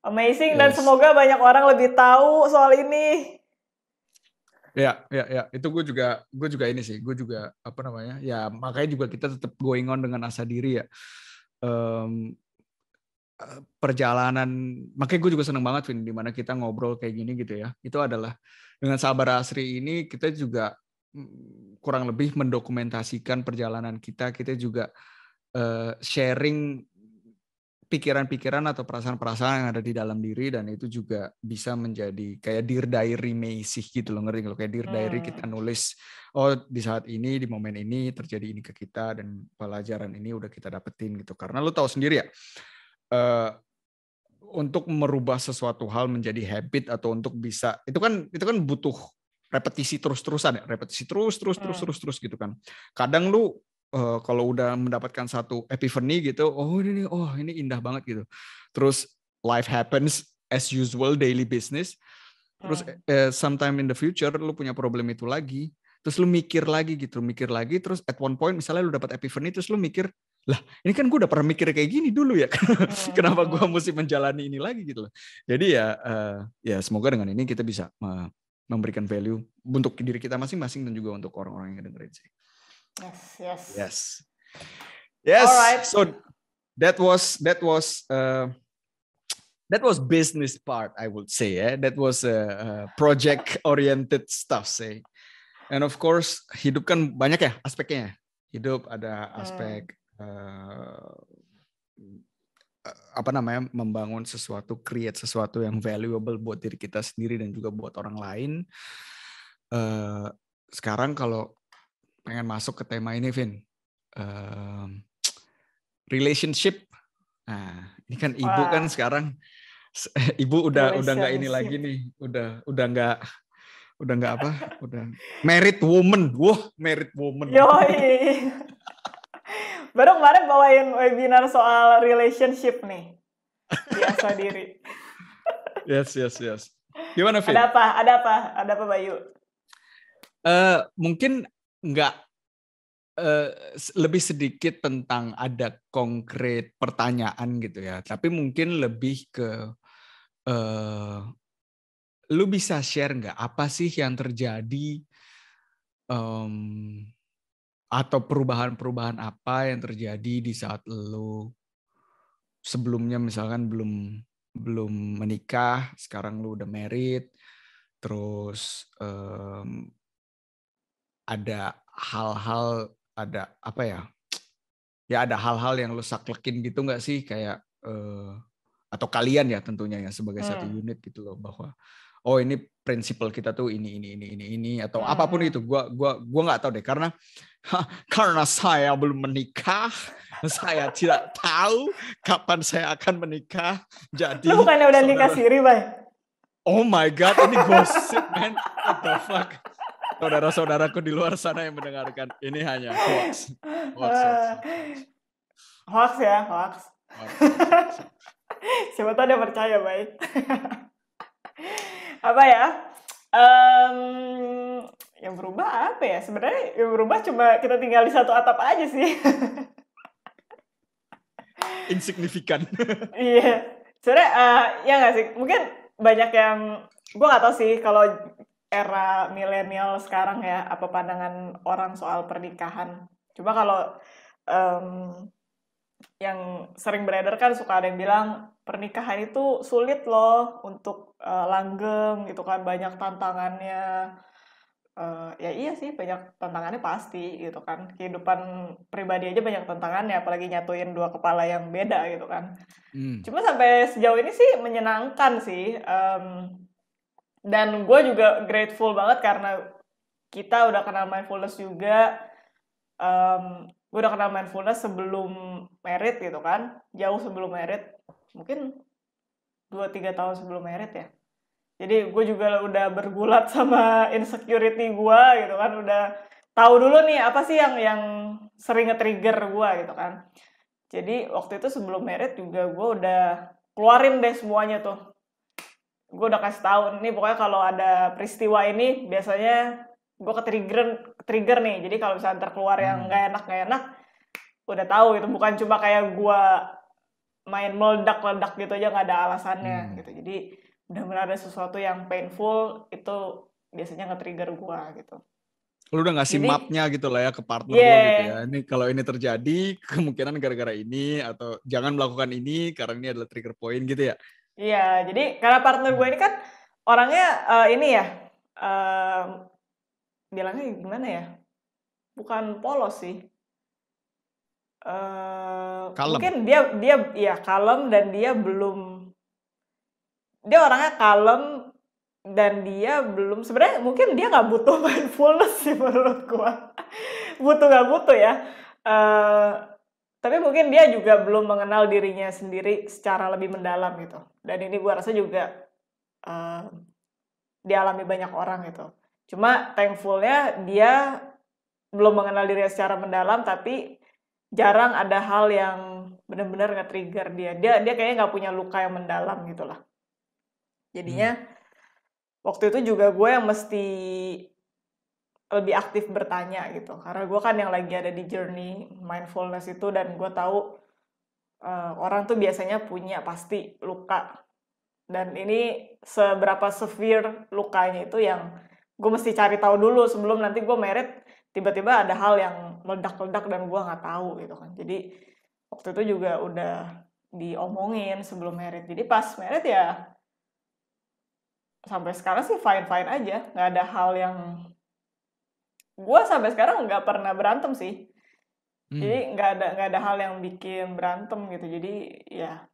Amazing, dan semoga banyak orang lebih tahu soal ini. Ya. Itu gue juga ini sih, gue juga apa namanya, ya makanya juga kita tetap going on dengan asa diri ya. Perjalanan, makanya gue juga seneng banget, Vin, dimana kita ngobrol kayak gini gitu ya. Itu adalah dengan Sabar Asri ini kita juga kurang lebih mendokumentasikan perjalanan kita juga sharing pikiran-pikiran atau perasaan-perasaan yang ada di dalam diri, dan itu juga bisa menjadi kayak Dear Diary Maisy gitu loh, ngerti nggak? Kayak Dear Diary kita nulis, oh di saat ini, di momen ini terjadi ini ke kita, dan pelajaran ini udah kita dapetin gitu. Karena lu tahu sendiri ya, untuk merubah sesuatu hal menjadi habit atau untuk bisa, itu kan butuh repetisi terus-terusan ya, repetisi terus gitu kan. Kadang lu kalau udah mendapatkan satu epiphany gitu, oh ini indah banget gitu. Terus life happens as usual, daily business. Terus sometime in the future lu punya problem itu lagi. Terus lu mikir lagi, terus at one point misalnya lu dapat epiphany, terus lu mikir, lah ini kan gue udah pernah mikir kayak gini dulu ya, kenapa gue mesti menjalani ini lagi gitu loh. Jadi ya semoga dengan ini kita bisa memberikan value untuk diri kita masing-masing dan juga untuk orang-orang yang dengerin sih. Yes. Alright. So that was business part, I would say. That was project oriented stuff, say. And of course, hidup kan banyak ya aspeknya. Hidup ada aspek membangun sesuatu, create sesuatu yang valuable buat diri kita sendiri dan juga buat orang lain. Sekarang kalau pengen masuk ke tema ini, Vin, relationship. Nah, ini kan ibu kan sekarang, ibu udah nggak ini lagi nih, udah nggak apa, udah married woman. Wah, married woman. Yoi. Baru kemarin bawain webinar soal relationship nih. Biasa diri. Yes. Gimana, Vin? Ada apa, Bayu? Mungkin nggak lebih sedikit tentang ada konkret pertanyaan gitu ya, tapi mungkin lebih ke lu bisa share nggak apa sih yang terjadi, atau perubahan-perubahan apa yang terjadi di saat lu sebelumnya misalkan belum menikah, sekarang lu udah married, terus ada hal-hal, ada apa ya? Ya ada hal-hal yang lu saklekin gitu nggak sih, kayak atau kalian ya tentunya ya sebagai satu unit gitu loh, bahwa oh ini prinsipal kita tuh ini atau apapun itu. Gua nggak tahu deh, karena saya belum menikah, saya tidak tahu kapan saya akan menikah. Jadi lu bukannya udah nikah siri, Bay? Oh my god, ini gosip, man. What the fuck? Saudara-saudaraku di luar sana yang mendengarkan, ini hanya hoax. Hoax ya, hoax. Siapa tahu dia percaya, baik. Apa ya? Yang berubah apa ya? Sebenarnya yang berubah cuma kita tinggal di satu atap aja sih. Insignifikan. Iya. Sebenarnya ya nggak sih? Mungkin banyak yang, gue nggak tahu sih kalau era milenial sekarang ya, apa pandangan orang soal pernikahan. Coba kalau yang sering beredar kan suka ada yang bilang pernikahan itu sulit loh untuk langgeng gitu kan, banyak tantangannya. Ya iya sih, banyak tantangannya pasti gitu kan. Kehidupan pribadi aja banyak tantangannya, apalagi nyatuin dua kepala yang beda gitu kan. Cuma sampai sejauh ini sih menyenangkan sih. Dan gue juga grateful banget karena kita udah kenal mindfulness juga. Gue udah kenal mindfulness sebelum married gitu kan, jauh sebelum married, mungkin 2-3 tahun sebelum married ya. Jadi gue juga udah bergulat sama insecurity gue gitu kan, udah tahu dulu nih apa sih yang sering nge-trigger gue gitu kan. Jadi waktu itu sebelum married juga gue udah keluarin deh semuanya tuh. Gue udah kasih tahu nih pokoknya kalau ada peristiwa ini biasanya gue ke-trigger nih. Jadi kalau misalnya terkeluar yang nggak enak, udah tahu gitu. Bukan cuma kayak gue main meledak-ledak gitu aja nggak ada alasannya gitu. Jadi benar-benar ada sesuatu yang painful itu biasanya nge-trigger gue gitu. Lu udah ngasih Jadi, mapnya gitu lah ya ke partner lo gitu ya. Ini kalau ini terjadi kemungkinan gara-gara ini atau jangan melakukan ini karena ini adalah trigger point gitu ya. Iya, jadi karena partner gue ini kan orangnya ini ya bilangnya gimana ya? Bukan polos sih. Mungkin dia ya kalem dan dia orangnya kalem dan dia belum sebenarnya mungkin dia nggak butuh mindfulness sih menurut gua. Nggak butuh ya. Tapi mungkin dia juga belum mengenal dirinya sendiri secara lebih mendalam gitu. Dan ini gua rasa juga dialami banyak orang gitu. Cuma thankfulnya dia belum mengenal dirinya secara mendalam, tapi jarang ada hal yang benar-benar nge-trigger dia. Dia kayaknya nggak punya luka yang mendalam gitu lah. Jadinya waktu itu juga gue yang mesti lebih aktif bertanya gitu. Karena gue kan yang lagi ada di journey mindfulness itu dan gue tahu orang tuh biasanya punya pasti luka. Dan ini seberapa severe lukanya itu yang gue mesti cari tahu dulu sebelum nanti gue married tiba-tiba ada hal yang meledak-ledak dan gue nggak tahu gitu kan. Jadi waktu itu juga udah diomongin sebelum married. Jadi pas married ya sampai sekarang sih fine-fine aja. Nggak ada hal yang gue sampai sekarang nggak pernah berantem sih. Jadi nggak ada hal yang bikin berantem gitu. Jadi ya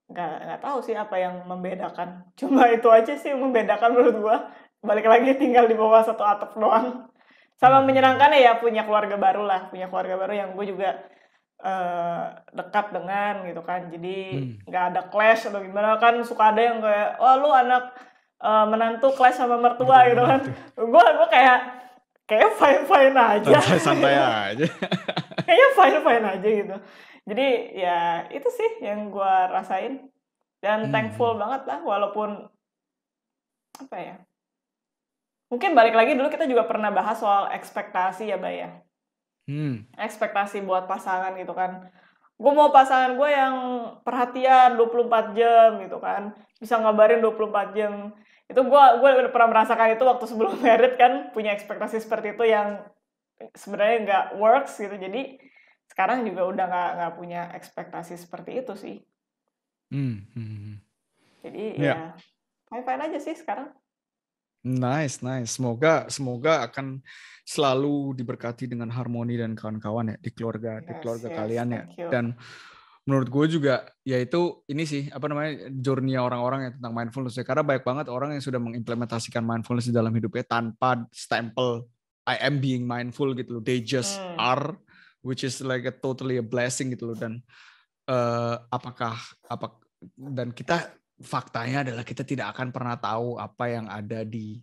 nggak tahu sih apa yang membedakan. Cuma itu aja sih yang membedakan menurut gue. Balik lagi tinggal di bawah satu atap doang. Sama menyenangkan ya punya keluarga baru lah. Punya keluarga baru yang gue juga dekat dengan gitu kan. Jadi nggak ada clash atau gimana kan. Suka ada yang kayak, oh lu anak menantu clash sama mertua gitu kan. Gue kayak fine-fine aja. Santai aja. Kayaknya fine-fine aja gitu. Jadi ya itu sih yang gue rasain. Dan thankful banget lah walaupun apa ya. Mungkin balik lagi dulu kita juga pernah bahas soal ekspektasi ya, Bay ya. Ekspektasi buat pasangan gitu kan. Gue mau pasangan gue yang perhatian 24 jam gitu kan. Bisa ngabarin 24 jam. Itu gue udah pernah merasakan itu waktu sebelum married kan. Punya ekspektasi seperti itu yang sebenarnya nggak works gitu. Jadi sekarang juga udah nggak punya ekspektasi seperti itu sih. Jadi ya fine-fine aja sih sekarang. Nice. Semoga akan selalu diberkati dengan harmoni dan kawan-kawan ya di keluarga kalian ya. Dan menurut gue juga yaitu ini sih apa namanya journey orang-orang yang tentang mindfulness ya. Karena banyak banget orang yang sudah mengimplementasikan mindfulness di dalam hidupnya tanpa stempel I am being mindful gitu loh. They just are, which is like a totally a blessing gitu loh. Dan dan kita faktanya adalah kita tidak akan pernah tahu apa yang ada di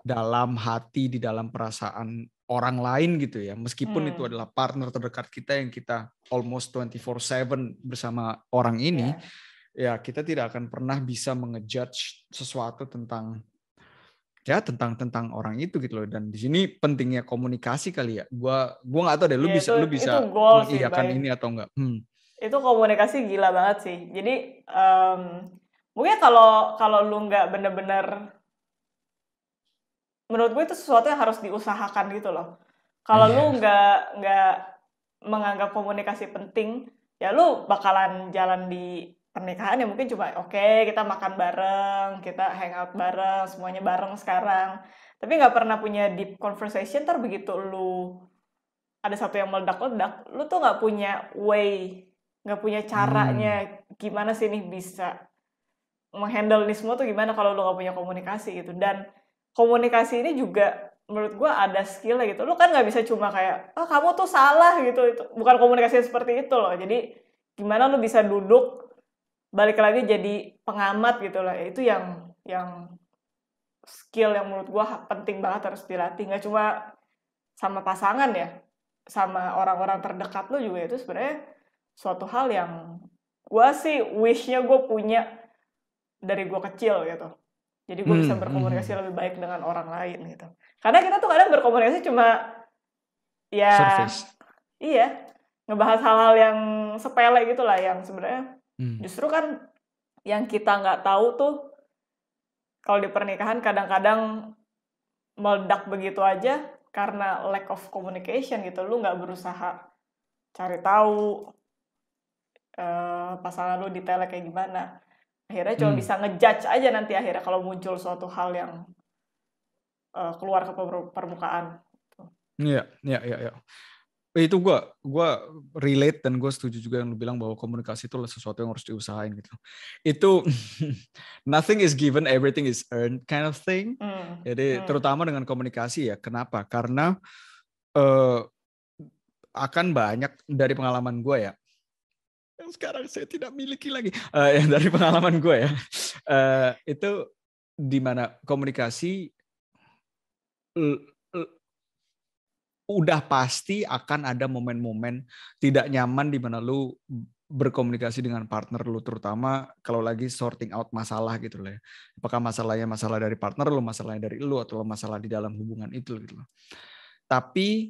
dalam hati, di dalam perasaan orang lain gitu ya. Meskipun itu adalah partner terdekat kita yang kita almost 24/7 bersama orang ini, ya kita tidak akan pernah bisa mengejudge sesuatu tentang orang itu gitu loh. Dan di sini pentingnya komunikasi kali ya. Gua nggak tahu deh, lu bisa mengiyakan ini atau enggak. Itu komunikasi gila banget sih. Jadi mungkin kalau lu nggak bener-bener, menurut gue itu sesuatu yang harus diusahakan gitu loh. Kalau lu nggak menganggap komunikasi penting, ya lu bakalan jalan di pernikahan ya mungkin cuma oke, kita makan bareng, kita hangout bareng, semuanya bareng sekarang. Tapi nggak pernah punya deep conversation. Ntar begitu lu ada satu yang meledak-ledak, lu tuh nggak punya way, nggak punya caranya gimana sih nih bisa menghandle ini semua tuh gimana kalau lu nggak punya komunikasi gitu. Dan komunikasi ini juga menurut gue ada skill gitu. Lu kan nggak bisa cuma kayak kamu tuh salah gitu. Itu bukan komunikasi seperti itu loh. Jadi gimana lu bisa duduk balik lagi jadi pengamat gitu lah. Itu yang skill yang menurut gue penting banget harus dilatih. Nggak cuma sama pasangan ya, sama orang-orang terdekat lo juga itu sebenarnya suatu hal yang gue sih wish-nya gue punya dari gue kecil gitu. Jadi gue bisa berkomunikasi lebih baik dengan orang lain gitu. Karena kita tuh kadang berkomunikasi cuma ya surface. Iya, ngebahas hal-hal yang sepele gitu lah, yang sebenarnya justru kan yang kita nggak tahu tuh kalau di pernikahan kadang-kadang meledak begitu aja karena lack of communication gitu. Lu nggak berusaha cari tahu pasangan lu detailnya kayak gimana. Akhirnya cuma bisa ngejudge aja nanti akhirnya kalau muncul suatu hal yang keluar ke permukaan. Iya. Itu gue relate dan gue setuju juga yang lu bilang bahwa komunikasi itu sesuatu yang harus diusahain gitu. Itu nothing is given, everything is earned kind of thing. Jadi terutama dengan komunikasi ya. Kenapa? Karena akan banyak dari pengalaman gue ya, yang sekarang saya tidak miliki lagi. Yang dari pengalaman gue ya, itu di mana komunikasi udah pasti akan ada momen-momen tidak nyaman di mana lu berkomunikasi dengan partner lu, terutama kalau lagi sorting out masalah gitu lah ya. Apakah masalahnya masalah dari partner lu, masalahnya dari lu, atau masalah di dalam hubungan itu gitu loh. Tapi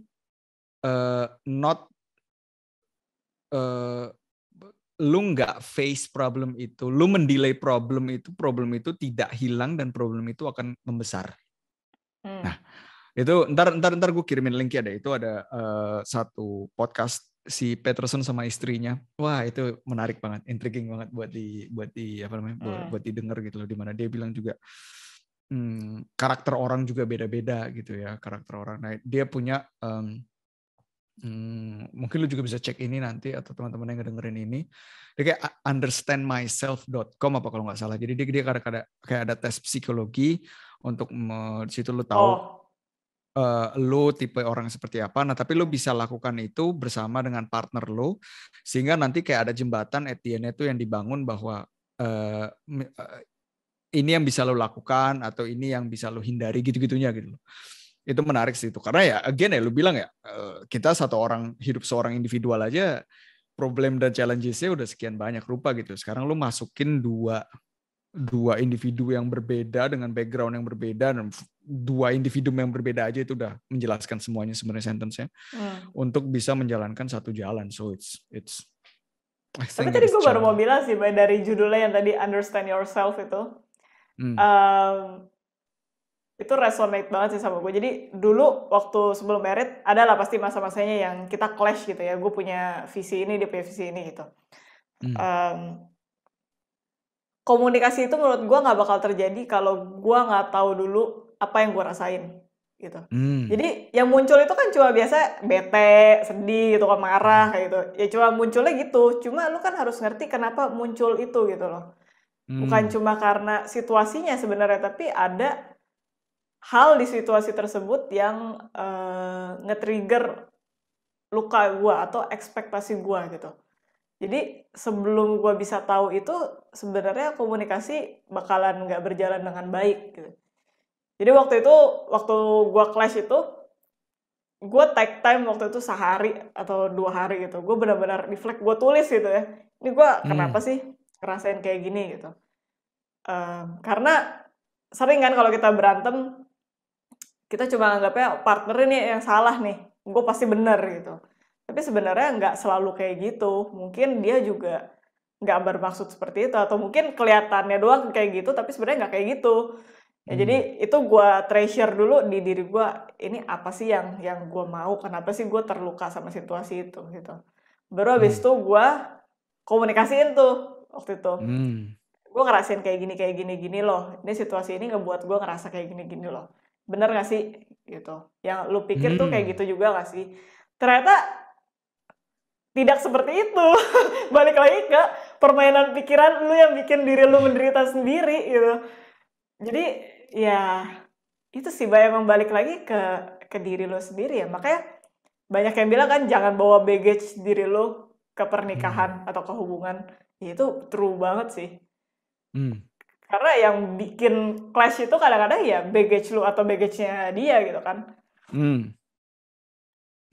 lu nggak face problem itu, lu mendelay problem itu tidak hilang dan problem itu akan membesar. Nah, itu ntar gue kirimin linknya deh. Itu ada satu podcast si Peterson sama istrinya. Wah, itu menarik banget, intriguing banget buat didengar gitu loh. Dimana dia bilang juga karakter orang juga beda-beda gitu ya, karakter orang. Nah, dia punya mungkin lu juga bisa cek ini nanti, atau teman-teman yang ngedengerin ini. Dia kayak understandmyself.com apa kalau nggak salah. Jadi dia kayak ada tes psikologi untuk di situ lu tahu lu tipe orang seperti apa. Nah, tapi lu bisa lakukan itu bersama dengan partner lu, sehingga nanti kayak ada jembatan at the end itu yang dibangun bahwa ini yang bisa lu lakukan atau ini yang bisa lu hindari gitu-gitunya gitu. Itu menarik sih itu. Karena ya again ya lu bilang ya, kita satu orang hidup seorang individual aja problem dan challenges-nya udah sekian banyak rupa gitu. Sekarang lu masukin dua individu yang berbeda dengan background yang berbeda, dan dua individu yang berbeda aja itu udah menjelaskan semuanya sebenarnya sentence-nya untuk bisa menjalankan satu jalan. So it's tapi tadi gue baru mau bilang sih dari judulnya yang tadi understand yourself itu resonate banget sih sama gue. Jadi dulu waktu sebelum married adalah pasti masa-masanya yang kita clash gitu ya. Gue punya visi ini, dia punya visi ini gitu. Komunikasi itu menurut gue nggak bakal terjadi kalau gue nggak tahu dulu apa yang gue rasain gitu. Jadi yang muncul itu kan cuma biasa bete, sedih gitu, marah kayak gitu. Ya cuma munculnya gitu. Cuma lu kan harus ngerti kenapa muncul itu gitu loh. Bukan cuma karena situasinya sebenarnya, tapi ada hal di situasi tersebut yang nge-trigger luka gue atau ekspektasi gue gitu. Jadi sebelum gue bisa tahu itu, sebenarnya komunikasi bakalan nggak berjalan dengan baik gitu. Jadi waktu gue clash itu, gue take time waktu itu sehari atau 2 hari gitu. Gue benar-benar reflect, gue tulis gitu ya. Ini gue kenapa sih ngerasain kayak gini gitu. Karena sering kan kalau kita berantem, kita cuma anggapnya partner ini yang salah nih, gue pasti bener gitu. Tapi sebenarnya nggak selalu kayak gitu. Mungkin dia juga nggak bermaksud seperti itu, atau mungkin kelihatannya doang kayak gitu, tapi sebenarnya nggak kayak gitu. Ya, jadi itu gue treasure dulu di diri gue, ini apa sih yang gue mau, kenapa sih gue terluka sama situasi itu gitu. Baru habis itu gue komunikasiin tuh waktu itu. Gue ngerasain kayak gini loh. Ini situasi ini ngebuat gue ngerasa kayak gini loh. Bener gak sih gitu? Yang lu pikir tuh kayak gitu juga gak sih? Ternyata tidak seperti itu. Balik lagi ke permainan pikiran lu yang bikin diri lu menderita sendiri gitu. Jadi ya itu sih memang balik lagi ke diri lu sendiri ya. Makanya banyak yang bilang kan jangan bawa baggage diri lu ke pernikahan atau ke hubungan. Itu true banget sih. Hmm. Karena yang bikin clash itu kadang-kadang ya baggage lu atau baggage-nya dia gitu kan. Hmm.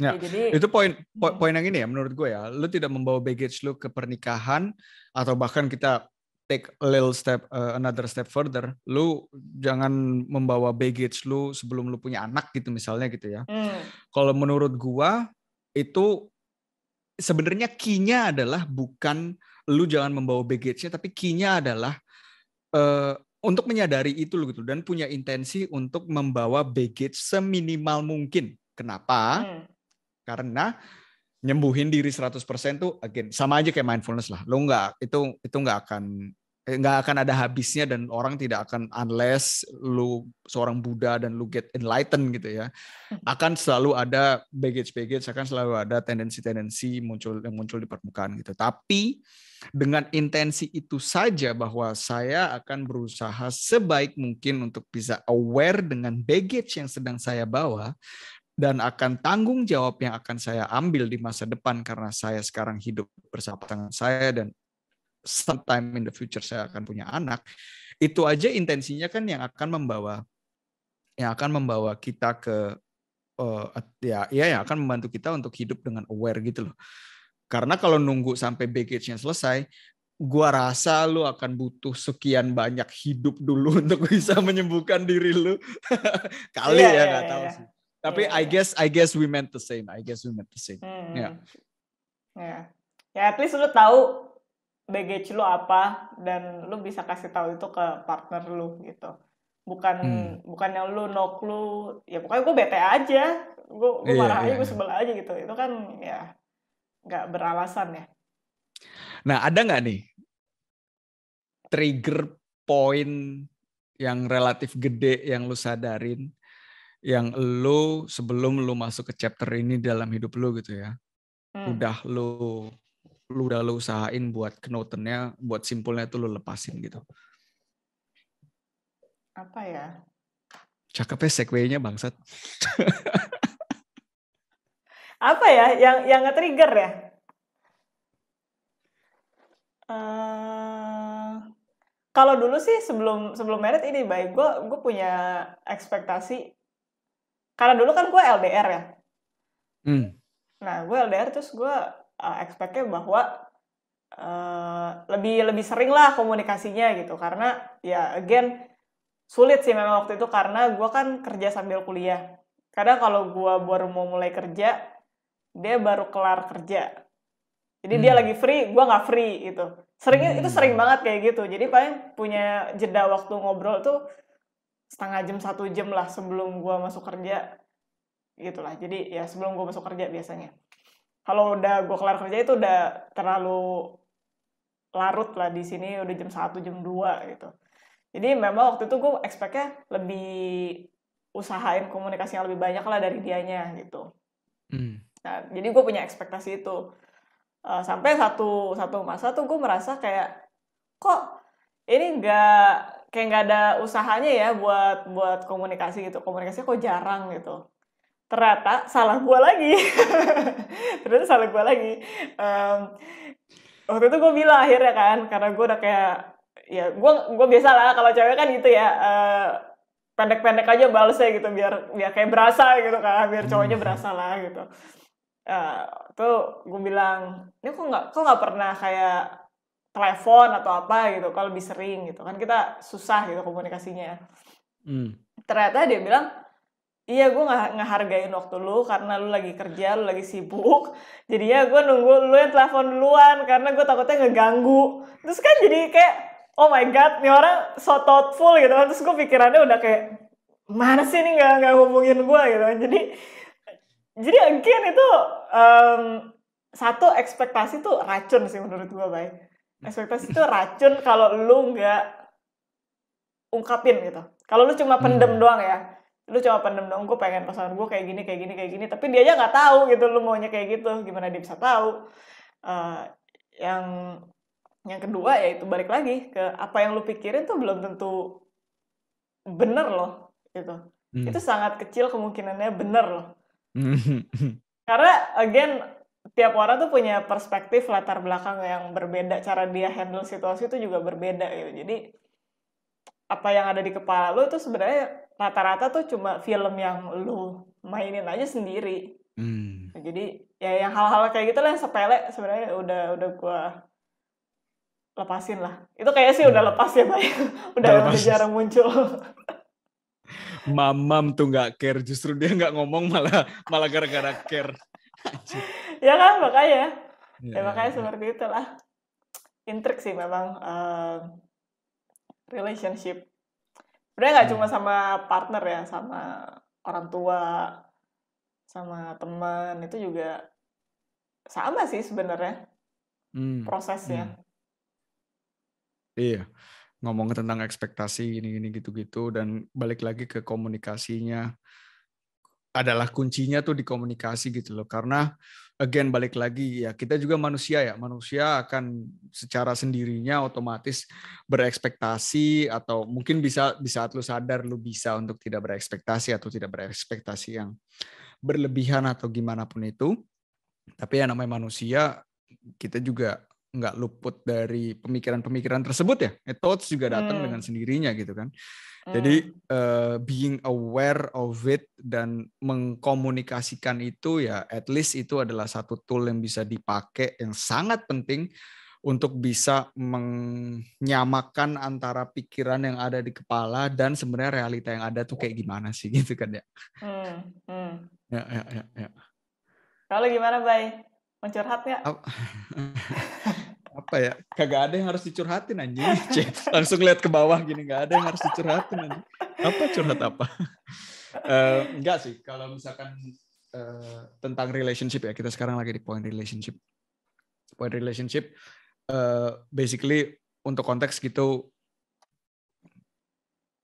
Ya, Ya jadi itu poin yang ini ya menurut gue ya. Lu tidak membawa baggage lu ke pernikahan atau bahkan kita take a little step another step further. Lu jangan membawa baggage lu sebelum lu punya anak gitu misalnya gitu ya. Kalau menurut gua itu sebenarnya key-nya adalah bukan lu jangan membawa baggage-nya, tapi key-nya adalah untuk menyadari itu lu gitu dan punya intensi untuk membawa baggage seminimal mungkin. Kenapa? Karena nyembuhin diri 100% tuh again sama aja kayak mindfulness lah. Lo nggak itu nggak akan ada habisnya dan orang tidak akan unless lu seorang Buddha dan lu get enlightened gitu ya. Akan selalu ada baggage, akan selalu ada tendensi-tendensi yang muncul di permukaan gitu. Tapi dengan intensi itu saja bahwa saya akan berusaha sebaik mungkin untuk bisa aware dengan baggage yang sedang saya bawa dan akan tanggung jawab yang akan saya ambil di masa depan karena saya sekarang hidup bersama pasangan saya dan sometime in the future saya akan punya anak. Itu aja intensinya kan yang akan membawa kita ke yang akan membantu kita untuk hidup dengan aware gitu loh. Karena kalau nunggu sampai baggage-nya selesai, gua rasa lu akan butuh sekian banyak hidup dulu untuk bisa menyembuhkan diri lu. Kali ya nggak tahu sih. Tapi I guess we meant the same. Ya. Ya at least lu tahu baggage lu apa dan lu bisa kasih tahu itu ke partner lu gitu. Bukan yang lu ya pokoknya gue bete aja, gue marah aja, gue sebel aja gitu. Itu kan ya nggak beralasan ya. Nah, ada nggak nih trigger point yang relatif gede yang lu sadarin, yang lu sebelum lu masuk ke chapter ini dalam hidup lu gitu ya, udah lu usahain buat knotennya, buat simpulnya tuh lu lepasin gitu. Apa ya? Cakepnya segue-nya bangsat. Apa ya yang nge-trigger ya? Kalau dulu sih sebelum married ini baik gue punya ekspektasi karena dulu kan gue LDR ya. Nah gue LDR terus gue expect-nya bahwa lebih sering lah komunikasinya gitu karena ya again sulit sih memang waktu itu karena gue kan kerja sambil kuliah. Kadang kalau gue baru mau mulai kerja dia baru kelar kerja. Jadi dia lagi free, gue nggak free gitu. Itu sering banget kayak gitu. Jadi paling punya jeda waktu ngobrol tuh setengah jam 1 jam lah sebelum gue masuk kerja gitulah. Jadi ya sebelum gue masuk kerja biasanya. Kalau udah gue kelar kerja itu udah terlalu larut lah di sini udah jam 1 jam 2 gitu. Jadi memang waktu itu gue expect-nya lebih usahain komunikasi yang lebih banyak lah dari dianya gitu. Nah, jadi gue punya ekspektasi itu. Sampai satu masa tuh gue merasa kayak kok ini kayak nggak ada usahanya ya buat komunikasi gitu. Komunikasinya kok jarang gitu. Ternyata salah gue lagi. Waktu itu gue bilang akhirnya kan, karena gue udah kayak ya gue biasa lah kalau cewek kan gitu ya pendek-pendek aja balesnya gitu biar kayak berasa gitu kan, biar cowoknya berasa lah gitu. Tuh gue bilang ini kok nggak pernah kayak telepon atau apa gitu kalau lebih sering gitu kan kita susah gitu komunikasinya. Ternyata dia bilang iya gue ngehargain waktu lu karena lu lagi kerja, lu lagi sibuk. Jadi ya gue nunggu lu yang telepon duluan karena gue takutnya ngeganggu. Terus kan jadi kayak oh my god nih orang so thoughtful gitu kan. Terus gue pikirannya udah kayak mana sih ini nggak hubungin gue gitu kan. Jadi again itu satu ekspektasi tuh racun sih menurut gue, Bay. Ekspektasi tuh racun kalau lu nggak ungkapin gitu. Kalau lu cuma pendem doang ya, lu cuma pendem doang, gue pengen pasangan gue kayak gini, tapi dia aja nggak tahu gitu lu maunya kayak gitu, gimana dia bisa tahu? Yang kedua ya itu balik lagi ke apa yang lu pikirin tuh belum tentu bener loh gitu. Itu sangat kecil kemungkinannya bener loh. Karena again tiap orang tuh punya perspektif latar belakang yang berbeda, cara dia handle situasi itu juga berbeda gitu. Jadi apa yang ada di kepala lu itu sebenarnya rata-rata tuh cuma film yang lu mainin aja sendiri. Jadi ya yang hal-hal kayak gitu lah yang sepele sebenarnya udah gua lepasin lah. Itu kayaknya sih udah lepas ya, Bay. udah jarang muncul. Mamam tuh nggak care, justru dia nggak ngomong malah gara-gara care. Ya kan makanya. Ya makanya seperti itulah. Intrik sih memang relationship. Sebenarnya nggak cuma sama partner ya, sama orang tua, sama teman itu juga sama sih sebenarnya prosesnya. Iya, ngomong tentang ekspektasi ini gitu-gitu dan balik lagi ke komunikasinya adalah kuncinya tuh di komunikasi gitu loh. Karena again balik lagi ya kita juga manusia ya. Manusia akan secara sendirinya otomatis berekspektasi atau mungkin bisa di saat lu sadar lu bisa untuk tidak berekspektasi atau tidak berekspektasi yang berlebihan atau gimana pun itu. Tapi ya namanya manusia, kita juga nggak luput dari pemikiran-pemikiran tersebut ya. Thoughts juga datang dengan sendirinya gitu kan. Jadi being aware of it dan mengkomunikasikan itu ya at least itu adalah satu tool yang bisa dipakai yang sangat penting untuk bisa menyamakan antara pikiran yang ada di kepala dan sebenarnya realita yang ada tuh kayak gimana sih gitu kan ya. Ya. Kalau gimana, Bay? Mau curhat nggak? Apa ya, kagak ada yang harus dicurhatin anjing. Langsung lihat ke bawah gini, nggak ada yang harus dicurhatin anjing. Apa curhat apa? Enggak sih, kalau misalkan tentang relationship ya, kita sekarang lagi di point relationship. Point relationship basically untuk konteks gitu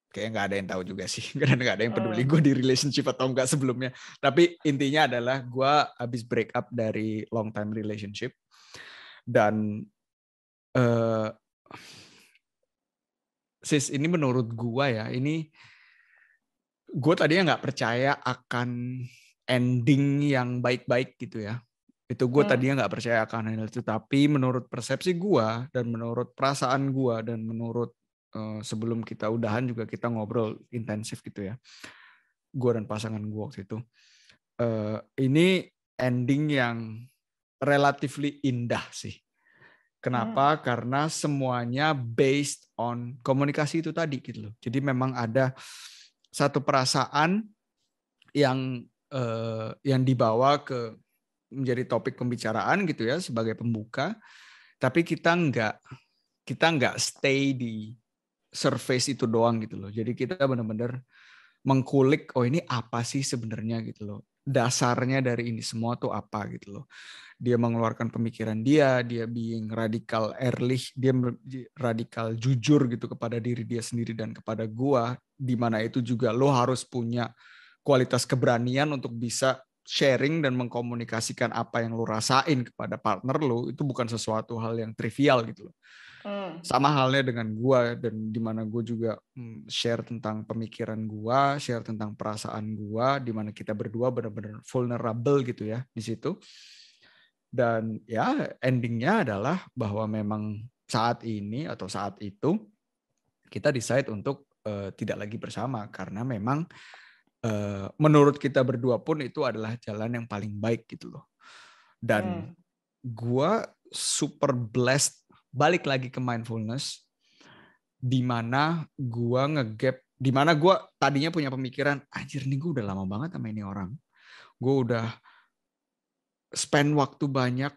kayak nggak ada yang tahu juga sih, karena nggak ada yang peduli gue di relationship atau enggak sebelumnya. Tapi intinya adalah gue habis break up dari long time relationship dan sis, ini menurut gue ya, ini gue tadinya nggak percaya akan ending yang baik-baik gitu ya. Itu gue tadinya nggak percaya akan hal itu, tapi menurut persepsi gue dan menurut perasaan gue dan menurut sebelum kita udahan juga kita ngobrol intensif gitu ya, gue dan pasangan gue waktu itu, ini ending yang relatively indah sih. Kenapa? Karena semuanya based on komunikasi itu tadi gitu loh. Jadi memang ada satu perasaan yang dibawa ke menjadi topik pembicaraan gitu ya sebagai pembuka, tapi kita nggak stay di surface itu doang gitu loh. Jadi kita benar-benar mengkulik, oh ini apa sih sebenarnya gitu loh. Dasarnya dari ini semua tuh apa gitu loh. Dia mengeluarkan pemikiran dia being radikal early, dia radikal jujur gitu kepada diri dia sendiri dan kepada gua, di mana itu juga lo harus punya kualitas keberanian untuk bisa sharing dan mengkomunikasikan apa yang lo rasain kepada partner lo, itu bukan sesuatu hal yang trivial gitu loh. Sama halnya dengan gue, dan dimana gue juga share tentang pemikiran gue, share tentang perasaan gue, dimana kita berdua benar-benar vulnerable gitu ya di situ. Dan ya endingnya adalah bahwa memang saat ini atau saat itu kita decide untuk tidak lagi bersama karena memang menurut kita berdua pun itu adalah jalan yang paling baik gitu loh. Dan gue super blessed, balik lagi ke mindfulness, di mana gue ngegap, di mana gue tadinya punya pemikiran, anjir nih gue udah lama banget sama ini orang, gue udah spend waktu banyak,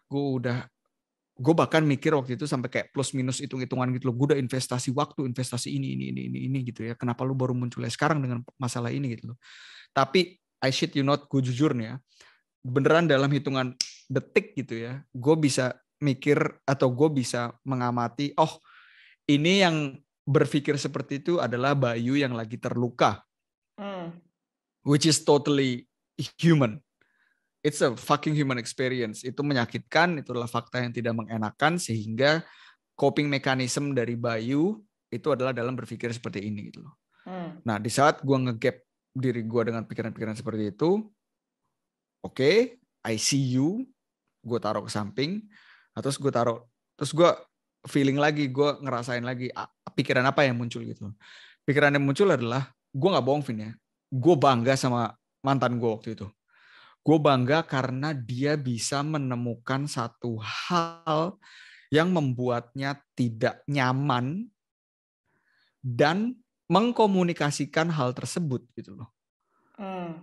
gue bahkan mikir waktu itu sampai kayak plus minus hitung-hitungan gitu loh, gue udah investasi waktu, investasi ini gitu ya, kenapa lu baru munculnya sekarang dengan masalah ini gitu loh. Tapi I shit you not, gue jujur nih ya, beneran dalam hitungan detik gitu ya, gue bisa mikir atau gue bisa mengamati, oh ini yang berpikir seperti itu adalah Bayu yang lagi terluka, which is totally human. It's a fucking human experience. Itu menyakitkan, itu adalah fakta yang tidak mengenakan, sehingga coping mechanism dari Bayu itu adalah dalam berpikir seperti ini gitu loh. Nah di saat gue ngegap diri gue dengan pikiran-pikiran seperti itu, okay, I see you, gue taruh ke samping, terus gue feeling lagi, gue ngerasain lagi pikiran apa yang muncul gitu. Pikiran yang muncul adalah, gue nggak bohong Vin ya, gue bangga sama mantan gue waktu itu. Gue bangga karena dia bisa menemukan satu hal yang membuatnya tidak nyaman dan mengkomunikasikan hal tersebut gitu loh.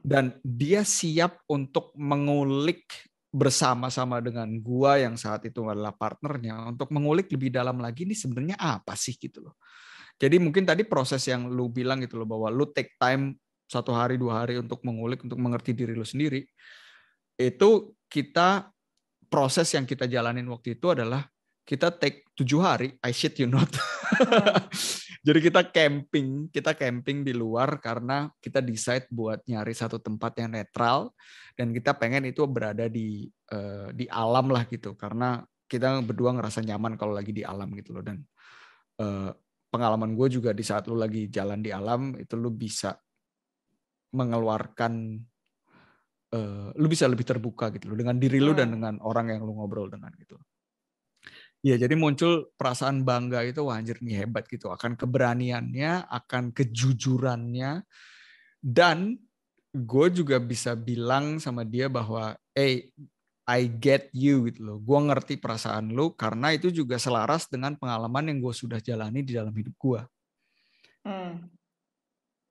Dan dia siap untuk mengulik bersama-sama dengan gua yang saat itu adalah partnernya untuk mengulik lebih dalam lagi ini sebenarnya apa sih gitu loh. Jadi mungkin tadi proses yang lu bilang gitu loh, bahwa lu take time 1 hari 2 hari untuk mengulik, untuk mengerti diri lu sendiri. Itu kita, proses yang kita jalanin waktu itu adalah kita take 7 hari, I shit you not. Jadi kita camping di luar karena kita decide buat nyari satu tempat yang netral dan kita pengen itu berada di alam lah gitu, karena kita berdua ngerasa nyaman kalau lagi di alam gitu loh. Dan pengalaman gue juga di saat lu lagi jalan di alam itu lu bisa mengeluarkan, lu bisa lebih terbuka gitu loh dengan diri lu dan dengan orang yang lu ngobrol dengan gitu. Ya, jadi muncul perasaan bangga itu, wah anjir nih hebat gitu, akan keberaniannya, akan kejujurannya, dan gue juga bisa bilang sama dia bahwa, hey, I get you gitu loh, gue ngerti perasaan lu karena itu juga selaras dengan pengalaman yang gue sudah jalani di dalam hidup gue.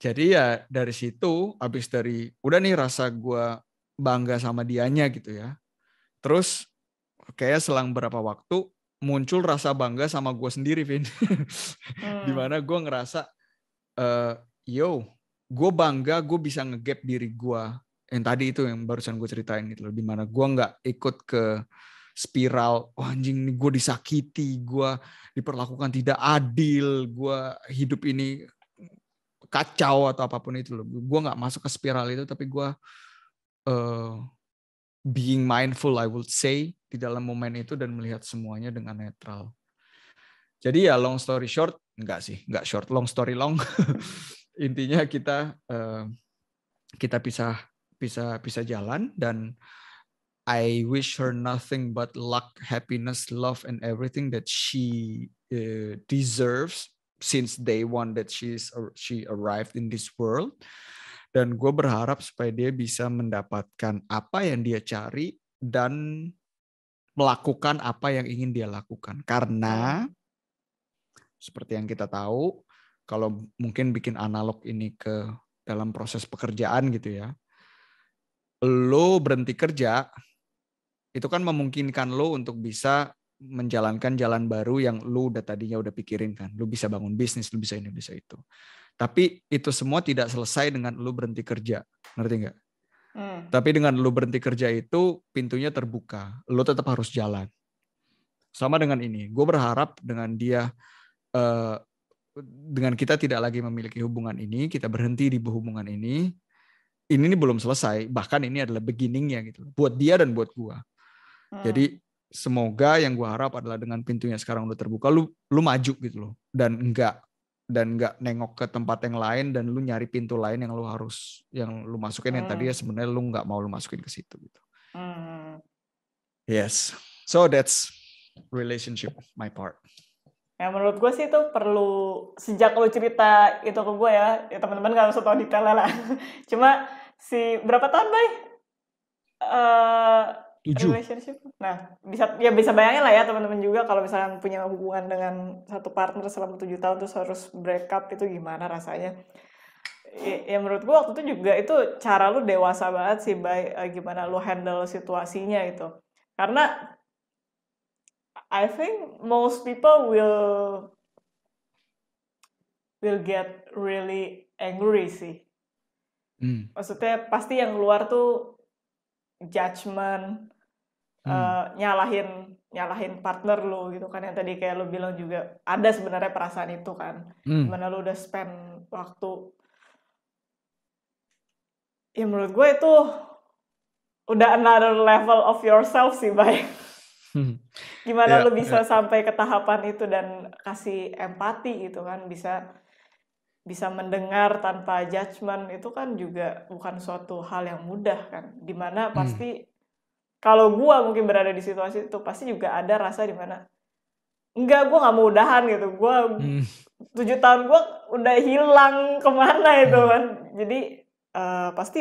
Jadi ya dari situ, abis dari udah nih rasa gue bangga sama dianya gitu ya, terus kayak selang berapa waktu muncul rasa bangga sama gue sendiri, Vin. Dimana gue ngerasa, gue bangga gue bisa nge-gap diri gue. Yang tadi itu yang barusan gue ceritain gitu loh. Dimana gue gak ikut ke spiral, oh, anjing nih gue disakiti, gue diperlakukan tidak adil, gue hidup ini kacau atau apapun itu loh. Gue gak masuk ke spiral itu, tapi gue being mindful, I would say, di dalam momen itu dan melihat semuanya dengan netral. Jadi ya long story short, enggak short, long story long. Intinya kita bisa jalan dan I wish her nothing but luck, happiness, love, and everything that she deserves since day one that she arrived in this world. Dan gue berharap supaya dia bisa mendapatkan apa yang dia cari dan melakukan apa yang ingin dia lakukan. Karena seperti yang kita tahu, kalau mungkin bikin analog ini ke dalam proses pekerjaan gitu ya, lo berhenti kerja, itu kan memungkinkan lo untuk bisa menjalankan jalan baru yang lo tadinya udah pikirin kan. Lo bisa bangun bisnis, lo bisa ini, bisa itu. Tapi itu semua tidak selesai dengan lo berhenti kerja. Ngerti nggak? Tapi dengan lo berhenti kerja itu pintunya terbuka. Lo tetap harus jalan. Sama dengan ini. Gue berharap dengan dia, dengan kita tidak lagi memiliki hubungan ini, kita berhenti di hubungan ini belum selesai. Bahkan ini adalah beginningnya gitu. Buat dia dan buat gue. Jadi semoga yang gue harap adalah dengan pintunya sekarang udah terbuka, lu maju gitu loh, dan enggak nengok ke tempat yang lain dan lu nyari pintu lain yang lu masukin yang tadi ya sebenarnya lu nggak mau lu masukin ke situ gitu. Yes, so that's relationship my part. Ya menurut gue sih itu perlu, sejak lu cerita itu ke gue ya teman-teman nggak usah tahu detailnya lah. Cuma berapa tahun Bay? 7. Relationship. Nah, bisa bayangin lah ya teman-teman juga kalau misalnya punya hubungan dengan satu partner selama 7 tahun terus harus break up, itu gimana rasanya. Ya menurut gue waktu itu juga itu cara lu dewasa banget sih, gimana lu handle situasinya itu. Karena I think most people will get really angry sih. Maksudnya pasti yang keluar tuh judgment, nyalahin partner lu gitu kan, yang tadi kayak lu bilang juga ada sebenarnya perasaan itu kan, gimana lu udah spend waktu. Ya menurut gue itu udah another level of yourself sih, Bay. Gimana lu bisa sampai ke tahapan itu dan kasih empati gitu kan, bisa mendengar tanpa judgment, itu kan juga bukan suatu hal yang mudah kan, dimana pasti kalau gue mungkin berada di situasi itu pasti juga ada rasa di mana enggak, gue nggak mau udahan gitu. Gue 7 tahun gue udah hilang kemana itu kan. Jadi pasti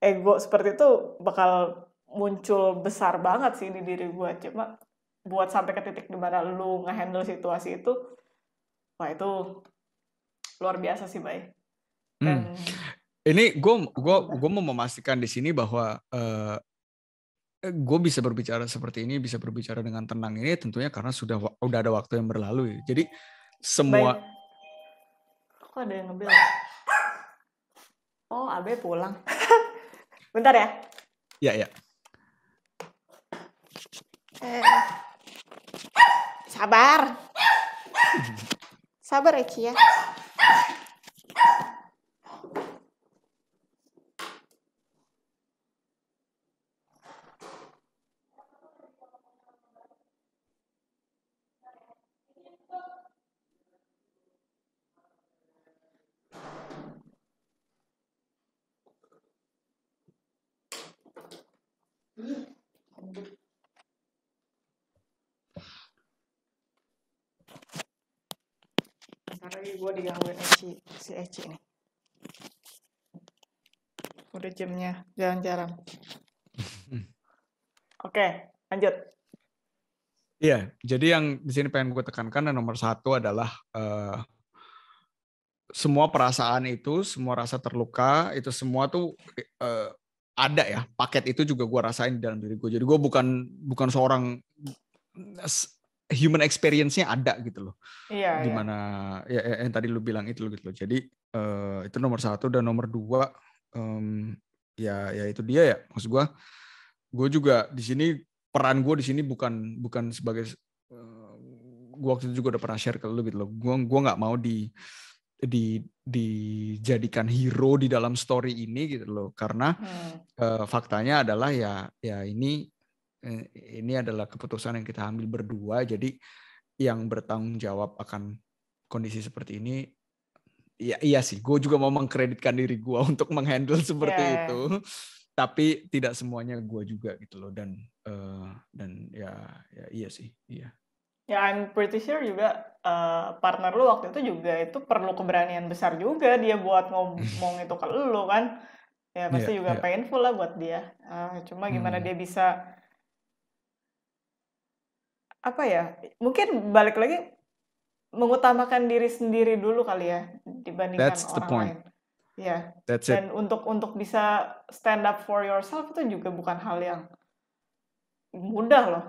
ego seperti itu bakal muncul besar banget sih di diri gue. Cuma buat sampai ke titik dimana lu nge-handle situasi itu, wah itu luar biasa sih, Bay. Dan ini gue mau memastikan di sini bahwa gue bisa berbicara seperti ini, bisa berbicara dengan tenang ini tentunya karena udah ada waktu yang berlalu ya. Jadi semua. Bay, kok ada yang ngebel? Oh, Abe pulang. Bentar ya. Ya. Sabar. Sabar Eci ya. Bentar lagi gue digangguin si Eci nih. Udah jamnya jarang-jarang. Oke, lanjut. Iya, jadi yang di sini pengen gue tekankan dan nomor satu adalah semua perasaan itu, semua rasa terluka itu semua tuh ada ya. Paket itu juga gue rasain di dalam diri gue. Jadi gue bukan seorang human experience-nya ada gitu loh. Iya. Dimana ya yang tadi lu bilang itu gitu loh. Jadi itu nomor satu dan nomor dua ya itu dia ya. Maksud gue juga di sini peran gue di sini bukan sebagai gue waktu itu juga udah pernah share ke lu gitu loh. Gue nggak mau dijadikan hero di dalam story ini gitu loh. Karena faktanya adalah ya ini adalah keputusan yang kita ambil berdua. Jadi yang bertanggung jawab akan kondisi seperti ini, ya iya sih. Gue juga mau mengkreditkan diri gue untuk menghandle seperti itu. Tapi tidak semuanya gue juga gitu loh. Dan ya iya sih, iya. Ya, I'm pretty sure juga partner lu waktu itu juga itu perlu keberanian besar juga dia buat ngomong itu ke lu kan. Ya pasti juga painful lah buat dia. Cuma gimana dia bisa apa ya? Mungkin balik lagi mengutamakan diri sendiri dulu kali ya dibandingkan orang lain. Ya. Dan untuk bisa stand up for yourself itu juga bukan hal yang mudah loh.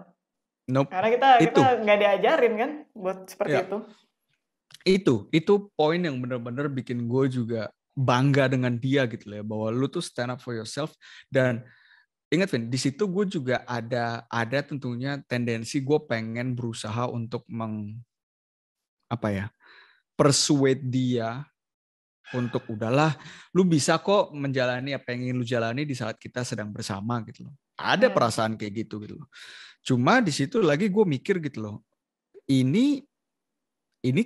Nope. Karena kita nggak diajarin kan buat seperti itu. Itu poin yang benar-benar bikin gue juga bangga dengan dia gitu loh ya, bahwa lu tuh stand up for yourself. Dan ingat Vin, di situ gue juga ada tentunya tendensi gue pengen berusaha untuk persuade dia untuk udahlah, lu bisa kok menjalani apa yang ingin lu jalani di saat kita sedang bersama gitu loh. Ada perasaan kayak gitu loh. Cuma di situ lagi gue mikir gitu loh, ini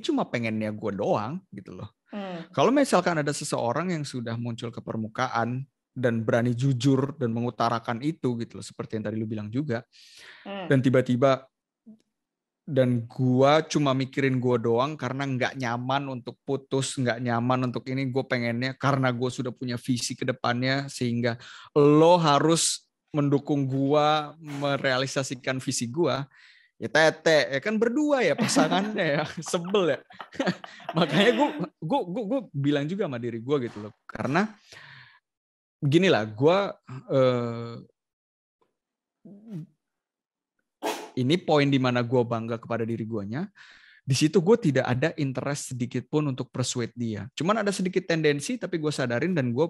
cuma pengennya gue doang gitu loh. Kalau misalkan ada seseorang yang sudah muncul ke permukaan dan berani jujur dan mengutarakan itu gitu loh, seperti yang tadi lu bilang juga, dan tiba-tiba dan gue cuma mikirin gue doang karena nggak nyaman untuk putus, nggak nyaman untuk ini, gue pengennya karena gue sudah punya visi ke depannya sehingga lo harus mendukung gue merealisasikan visi gue. Ya tete, ya kan berdua ya pasangannya ya, sebel ya. Makanya gue bilang juga sama diri gue gitu loh, karena gini lah, ini poin di mana gue bangga kepada diri guanya. Di situ gue tidak ada interest sedikit pun untuk persuade dia. Cuman ada sedikit tendensi, tapi gue sadarin dan gue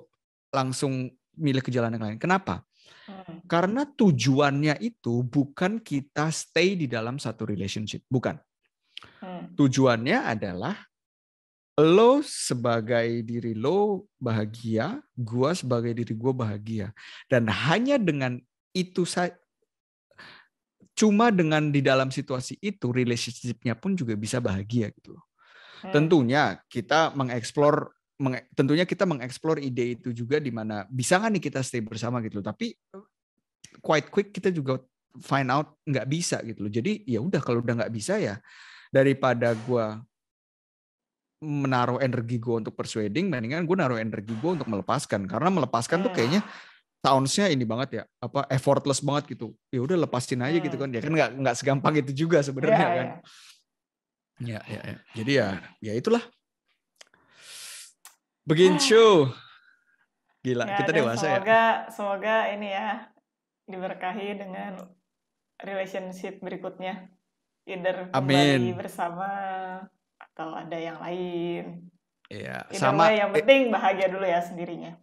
langsung milih ke jalan yang lain. Kenapa? Karena tujuannya itu bukan kita stay di dalam satu relationship. Bukan. Tujuannya adalah lo sebagai diri lo bahagia, gue sebagai diri gue bahagia. Dan hanya dengan itu saja, cuma dengan di dalam situasi itu, relationship-nya pun juga bisa bahagia gitu loh. Tentunya kita mengeksplor ide itu juga di mana bisa nggak nih kita stay bersama gitu loh. Tapi quite quick kita juga find out nggak bisa gitu loh. Jadi ya udah, kalau udah nggak bisa ya daripada gue menaruh energi gue untuk persuading, mendingan gue naruh energi gue untuk melepaskan. Karena melepaskan tuh kayaknya sounds-nya ini banget ya, apa effortless banget gitu. Ya udah lepasin aja gitu kan. Ya kan nggak segampang itu juga sebenarnya kan. Ya. Jadi ya itulah. Begitu. Gila, ya, kita dewasa ya. Semoga ini ya diberkahi dengan relationship berikutnya. Either kembali bersama atau ada yang lain. Iya, sama yang penting bahagia dulu ya sendirinya.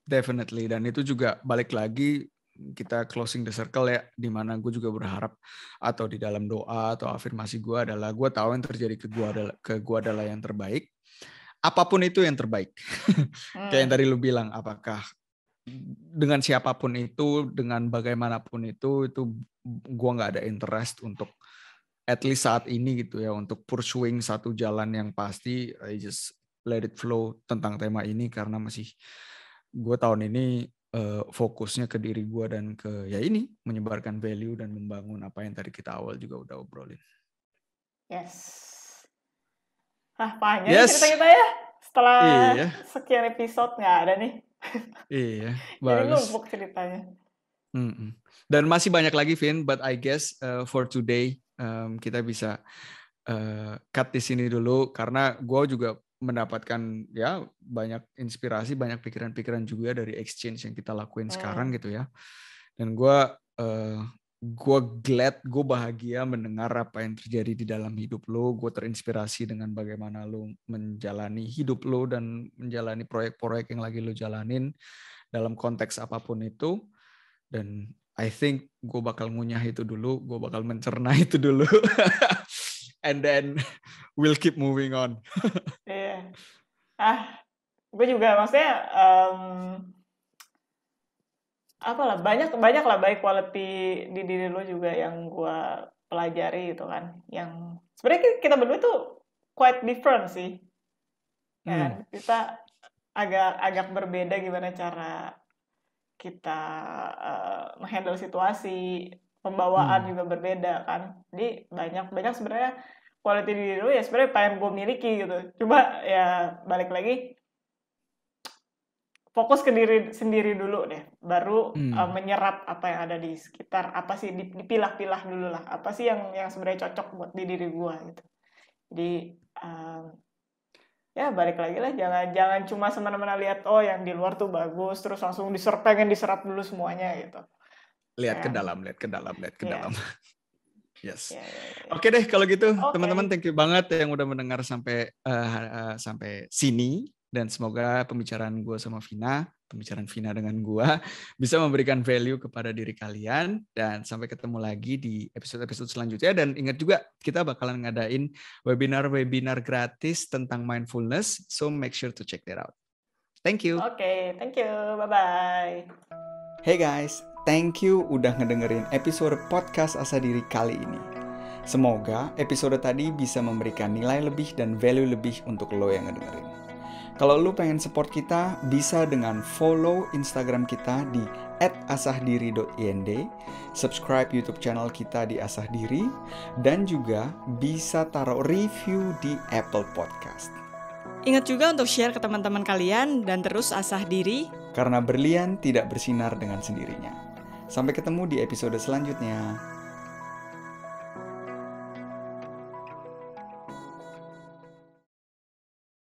Definitely, dan itu juga balik lagi kita closing the circle ya, dimana gue juga berharap atau di dalam doa atau afirmasi gue adalah gue tahu yang terjadi ke gue adalah yang terbaik. Apapun itu yang terbaik. Kayak yang tadi lu bilang, apakah dengan siapapun itu, dengan bagaimanapun itu gue nggak ada interest untuk at least saat ini gitu ya, untuk pursuing satu jalan yang pasti. I just let it flow tentang tema ini, karena masih gue tahun ini fokusnya ke diri gue dan ke ya ini menyebarkan value dan membangun apa yang tadi kita awal juga udah obrolin. Yes. Panjang cerita kita ya. Setelah sekian episode nggak ada nih. Iya, bagus. Jadi numpuk ceritanya. Dan masih banyak lagi, Vin, but I guess for today kita bisa cut di sini dulu, karena gue juga mendapatkan ya banyak inspirasi, banyak pikiran-pikiran juga dari exchange yang kita lakuin sekarang gitu ya. Dan gue glad, gue bahagia mendengar apa yang terjadi di dalam hidup lo. Gue terinspirasi dengan bagaimana lo menjalani hidup lo dan menjalani proyek-proyek yang lagi lo jalanin dalam konteks apapun itu. Dan I think gue bakal ngunyah itu dulu, gue bakal mencerna itu dulu. And then we'll keep moving on. Iya. Gue juga maksudnya banyak lah baik quality di diri lo juga yang gue pelajari gitu kan. Yang sebenarnya kita berdua tuh quite different sih. Kan? Kita agak berbeda gimana cara kita menghandle situasi, pembawaan juga berbeda kan. Jadi banyak sebenarnya quality diri lo ya sebenarnya pengen gue miliki gitu. Coba ya balik lagi, fokus ke diri sendiri dulu deh, baru menyerap apa yang ada di sekitar. Apa sih, dipilah-pilah dulu lah, apa sih yang sebenarnya cocok buat di diri gue gitu. Jadi ya balik lagi lah, jangan cuma semena-mena lihat yang di luar tuh bagus terus langsung pengen diserap dulu semuanya gitu. Lihat ke dalam. Yes. Oke deh kalau gitu, teman-teman, thank you banget yang udah mendengar sampai sini, dan semoga pembicaraan gue sama Vina, pembicaraan Vina dengan gue bisa memberikan value kepada diri kalian. Dan sampai ketemu lagi di episode-episode selanjutnya. Dan ingat juga kita bakalan ngadain webinar gratis tentang mindfulness, so make sure to check that out. Thank you. Oke, thank you. Bye-bye. Hey guys, thank you udah ngedengerin episode podcast Asa Diri kali ini. Semoga episode tadi bisa memberikan nilai lebih dan value lebih untuk lo yang ngedengerin. Kalau lo pengen support kita, bisa dengan follow Instagram kita di @asahdiri.ind, subscribe YouTube channel kita di Asahdiri, dan juga bisa taruh review di Apple Podcast. Ingat juga untuk share ke teman-teman kalian dan terus asah diri. Karena berlian tidak bersinar dengan sendirinya. Sampai ketemu di episode selanjutnya.